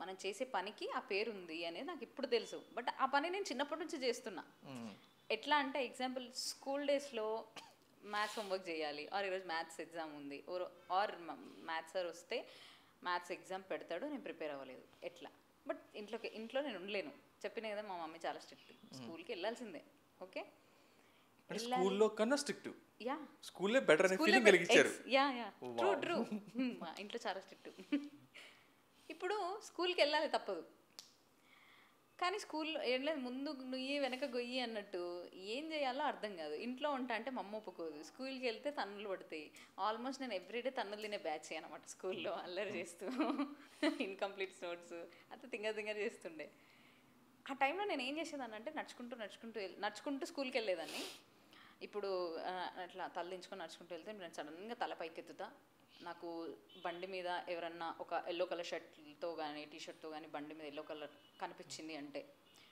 మనం చేసే పనికి ఆ పేరు ఉంది అనేది నాకు ఇప్పుడు తెలుసు. బట్ ఆ పని నేను చిన్నప్పటి నుంచి చేస్తున్నా. ఎట్లా అంటే ఎగ్జాంపుల్ స్కూల్ డేస్లో మ్యాథ్స్ హోంవర్క్ చేయాలి, ఆర్ ఈరోజు మ్యాథ్స్ ఎగ్జామ్ ఉంది, ఆర్ మ్యాథ్స్ సార్ వస్తే మ్యాథ్స్ ఎగ్జామ్ పెడతాడు, నేను ప్రిపేర్ అవ్వలేదు ఎట్లా. బట్ ఇంట్లో నేను ఉండలేను, చెప్పిన కదా మా మమ్మీ చాలా స్ట్రిక్ట్, స్కూల్కి వెళ్ళాల్సిందే. ఓకే, స్కూల్లో కన్నా స్ట్రిక్ట్, యా స్కూల్లో బెటర్ అనే ఫీలింగ్ కలిగించారు. యా ట్రూ మా ఇంట్లో చాలా స్ట్రిక్ట్. ఇప్పుడు స్కూల్కి వెళ్ళాలి తప్పదు, కానీ స్కూల్లో ఏం లేదు, ముందు నుయ్యి వెనక గొయ్యి అన్నట్టు ఏం చేయాలో అర్థం కాదు. ఇంట్లో ఉంటా అంటే మమ్మ ఒప్పుకోదు, స్కూల్కి వెళ్తే తన్నులు పడతాయి. ఆల్మోస్ట్ నేను ఎవ్రీడే తన్నులు తినే బ్యాచ్ అనమాట స్కూల్లో, అల్లరి చేస్తూ ఇన్కంప్లీట్ నోట్స్ అంతా తింగర్ చేస్తుండే. ఆ టైంలో నేను ఏం చేసేదాన్ని అంటే నడుచుకుంటూ స్కూల్కి వెళ్ళేదాన్ని. ఇప్పుడు అట్లా తలదించుకొని నడుచుకుంటూ వెళ్తే నేను సడన్గా తల పైకెత్తుతా, నాకు బండి మీద ఎవరన్నా ఒక ఎల్లో కలర్ షర్ట్తో కానీ టీషర్ట్తో కానీ బండి మీద ఎల్లో కలర్ కనిపించింది అంటే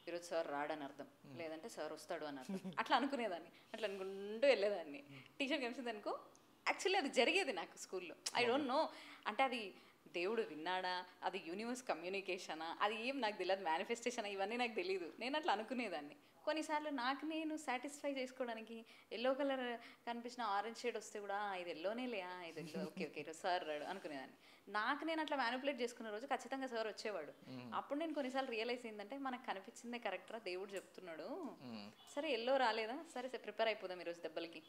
ఈరోజు సార్ రాడని అర్థం, లేదంటే సార్ వస్తాడు అని అర్థం. అట్లా అనుకునేదాన్ని, అట్లా అనుకుంటూ వెళ్ళేదాన్ని. టీషర్ట్ కనిపించింది అనుకో, యాక్చువల్లీ అది జరిగేది నాకు స్కూల్లో. ఐ డోంట్ నో, అంటే అది దేవుడు విన్నాడా, అది యూనివర్స్ కమ్యూనికేషనా, అది ఏం నాకు తెలియదు, మేనిఫెస్టేషన్ ఇవన్నీ నాకు తెలియదు. నేను అట్లా అనుకునేదాన్ని. కొన్నిసార్లు నాకు నేను సాటిస్ఫై చేసుకోవడానికి ఎల్లో కలర్ కనిపించిన ఆరెంజ్ షేడ్ వస్తే కూడా ఇది ఎల్లోనే లేయా, ఇది ఎల్లో, ఓకే ఈరోజు సార్ రాడు అనుకునేదాన్ని. నాకు నేను అట్లా మ్యానిపులేట్ చేసుకున్న రోజు ఖచ్చితంగా సార్ వచ్చేవాడు. అప్పుడు నేను కొన్నిసార్లు రియలైజ్ ఏంటంటే మనకు కనిపించిందే కరెక్టరా, దేవుడు చెప్తున్నాడు, సరే ఎల్లో రాలేదా, సరే ప్రిపేర్ అయిపోదాం ఈరోజు దెబ్బలకి,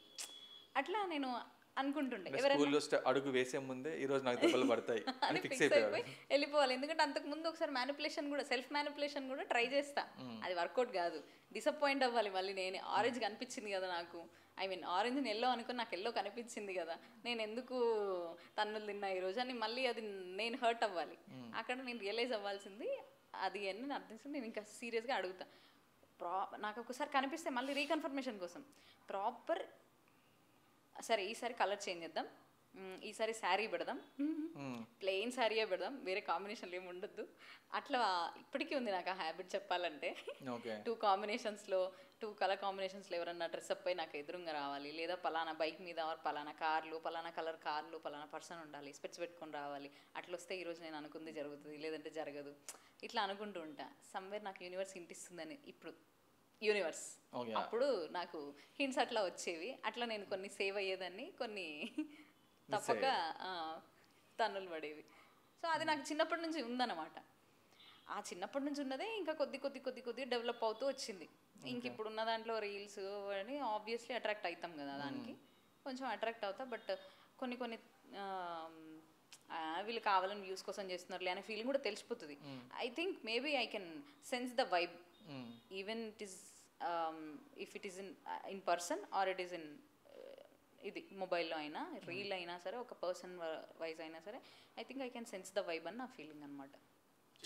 అట్లా నేను అనుకుంటుండే. అడుగు వేసే ముందే ఈరోజు నాకు దెబ్బలు పడతాయి అని ఫిక్స్ అయిపోయి వెళ్ళిపోవాలి. ఎందుకంటే అంతకు ముందు ఒకసారి మ్యానిపులేషన్ కూడా, సెల్ఫ్ మ్యానిపులేషన్ కూడా ట్రై చేస్తా, అది వర్కౌట్ కాదు, డిసప్పాయింట్ అవ్వాలి మళ్ళీ. నేను ఆరెంజ్ కనిపించింది కదా నాకు, ఐ మీన్ ఆరెంజ్ని ఎల్లో అనుకుని నాకు ఎల్లో కనిపించింది కదా, నేను ఎందుకు తన్నులు తిన్నా ఈరోజు అని మళ్ళీ అది నేను హర్ట్ అవ్వాలి. అక్కడ నేను రియలైజ్ అవ్వాల్సింది అది అని నేను అర్థం చేసుకుని నేను ఇంకా సీరియస్గా అడుగుతా. నాకు ఒకసారి కనిపిస్తే మళ్ళీ రీకన్ఫర్మేషన్ కోసం ప్రాపర్, సరే ఈసారి కలర్ చేంజ్ చేద్దాం, ఈసారి శారీ పెడదాం, ప్లెయిన్ శారీయే పెడదాం, వేరే కాంబినేషన్లు ఏమి ఉండొద్దు. అట్లా ఇప్పటికీ ఉంది నాకు ఆ హ్యాబిట్ చెప్పాలంటే. 2 కాంబినేషన్స్లో 2 కలర్ కాంబినేషన్స్లో ఎవరన్నా డ్రెస్అప్ అయి నాకు ఎదురుగా రావాలి, లేదా పలానా బైక్ మీద పలానా కార్లు, పలానా కలర్ కార్లు, పలానా పర్సన్ ఉండాలి, స్పెట్స్ పెట్టుకొని రావాలి. అట్లా వస్తే ఈరోజు నేను అనుకుంది జరుగుతుంది, లేదంటే జరగదు. ఇట్లా అనుకుంటూ ఉంటా. సమ్వేర్ నాకు యూనివర్స్ ఇంటిస్తుందని ఇప్పుడు యూనివర్స్ అప్పుడు నాకు హింట్స్ అట్లా వచ్చేవి. అట్లా నేను కొన్ని సేవ్ అయ్యేదాన్ని, కొన్ని తప్పక తన్నులు పడేవి. సో అది నాకు చిన్నప్పటి నుంచి ఉందన్నమాట. ఆ చిన్నప్పటి నుంచి ఉన్నదే ఇంకా కొద్ది డెవలప్ అవుతూ వచ్చింది. ఇంక ఇప్పుడున్న దాంట్లో రీల్స్ అని ఆబ్వియస్లీ అట్రాక్ట్ అవుతాం కదా, దానికి కొంచెం అట్రాక్ట్ అవుతా. బట్ కొన్ని వీళ్ళు కావాలని వ్యూస్ కోసం చేస్తున్నారు అనే ఫీలింగ్ కూడా తెలిసిపోతుంది. I think maybe I can sense the vibe even it is if it is in person are it is in ఇది మొబైల్లో అయినా, రీల్ అయినా సరే, ఒక పర్సన్ వైజ్ అయినా సరే, I think I can sense the vibe అని నా ఫీలింగ్ అనమాట.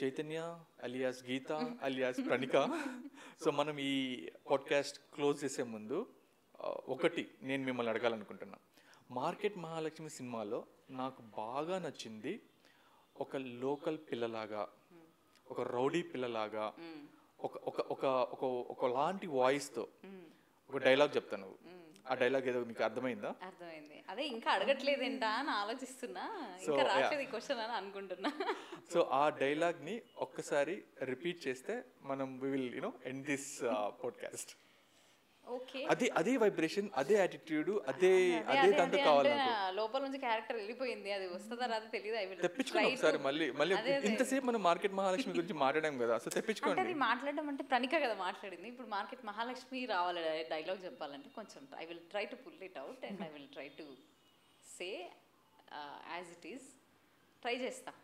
చైతన్య అలియాస్ గీత అలియాస్ ప్రణిక. సో మనం ఈ పాడ్కాస్ట్ క్లోజ్ చేసే ముందు ఒకటి నేను మిమ్మల్ని అడగాలనుకుంటున్నా. మార్కెట్ మహాలక్ష్మి సినిమాలో నాకు బాగా నచ్చింది ఒక లోకల్ పిల్లలాగా, ఒక రౌడీ పిల్లలాగా, ఒక లాంటి వాయిస్తో ఒక డైలాగ్ చెప్తాను. ఆ డైలాగ్ ఏదో మీకు అర్థమైందా? అర్థమైంది. అదే ఇంకా అడగట్లేదేంటా అని ఆలోచిస్తున్నా, ఇంకా రాలేదు ఈ క్వశ్చన్ అని అనుకుంటున్నా. సో ఆ డైలాగ్ ని ఒక్కసారి రిపీట్ చేస్తే మనం we will end this podcast. Okay, అదే వైబ్రేషన్, అదే యాటిట్యూడ్, అదే దాంతో కావాలి నాకు. లోపల నుంచి క్యారెక్టర్ వెళ్ళిపోయింది, అది వస్తుందా రాదో తెలియదు. ఐ విల్ తెప్పించుకోండి ఒకసారి. మళ్ళీ ఇంతసేపు మనం మార్కెట్ మహాలక్ష్మి గురించి మాట్లాడాం కదా, సో తెప్పించుకోండి. అది మాట్లాడడం అంటే ప్రణిక కదా మాట్లాడింది. ఇప్పుడు మార్కెట్ మహాలక్ష్మి రావాలి డైలాగ్ చెప్పాలంటే కొంచెం I will try to pull it out and I will try to say as it is. Try చేస్తా.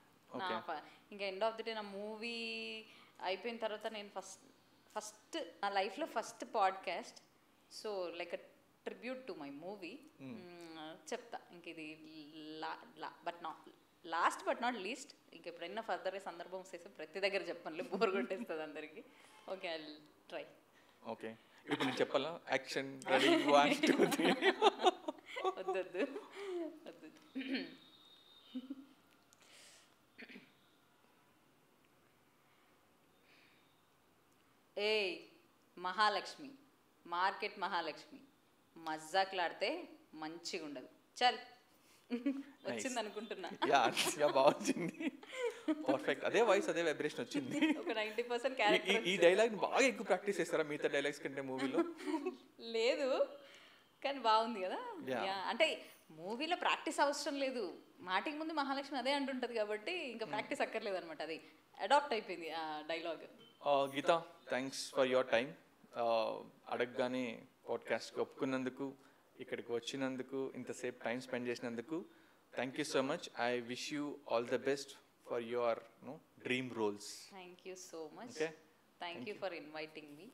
ఇంకా ఎండ్ ఆఫ్ ది డే నా మూవీ అయిపోయిన తర్వాత నేను ఫస్ట్ నా లైఫ్లో first podcast, so like a tribute to my movie చెప్తా. ఇంక ఇది లాస్ట్ బట్ నాట్ లీస్ట్. ఇంక ఎప్పుడైనా ఫర్దర్గా సందర్భం వస్తే ప్రతి దగ్గర చెప్పనులే, బోర్ కొట్టేస్తుంది అందరికి. Okay, I will try. Okay, ఇప్పుడు నేను చెప్పాలా? Action ready 1 2 3. వద్దు. ఏయ్ మహాలక్ష్మి, మార్కెట్ మహాలక్ష్మి, మజ్జాకులాడితే మంచిగా ఉండదు. చల్, వచ్చింది అనుకుంటున్నా. బాగుంది, పర్ఫెక్ట్. అదే వాయిస్, అదే వైబ్రేషన్ వచ్చింది. ఒక 90% క్యారెక్టర్. ఈ డైలాగ్ బాగా ఎక్కువ ప్రాక్టీస్ చేస్తారా మిగతా డైలాగ్స్ కంటే మూవీలో? లేదు, కానీ బాగుంది కదా. అంటే మూవీలో ప్రాక్టీస్ అవసరం లేదు, మాటికి ముందు మహాలక్ష్మి అదే అంటుంటది కాబట్టి ఇంకా ప్రాక్టీస్ అక్కర్లేదు అనమాట. అది అడాప్ట్ అయిపోయింది ఆ dialogue. Geetha, thanks for your time. అడగగానే పాడ్కాస్ట్కి ఒప్పుకున్నందుకు, ఇక్కడికి వచ్చినందుకు, ఇంతసేపు టైం స్పెండ్ చేసినందుకు thank you so much. I wish you all the best for your dream roles. Thank you so much. Thank you for inviting me.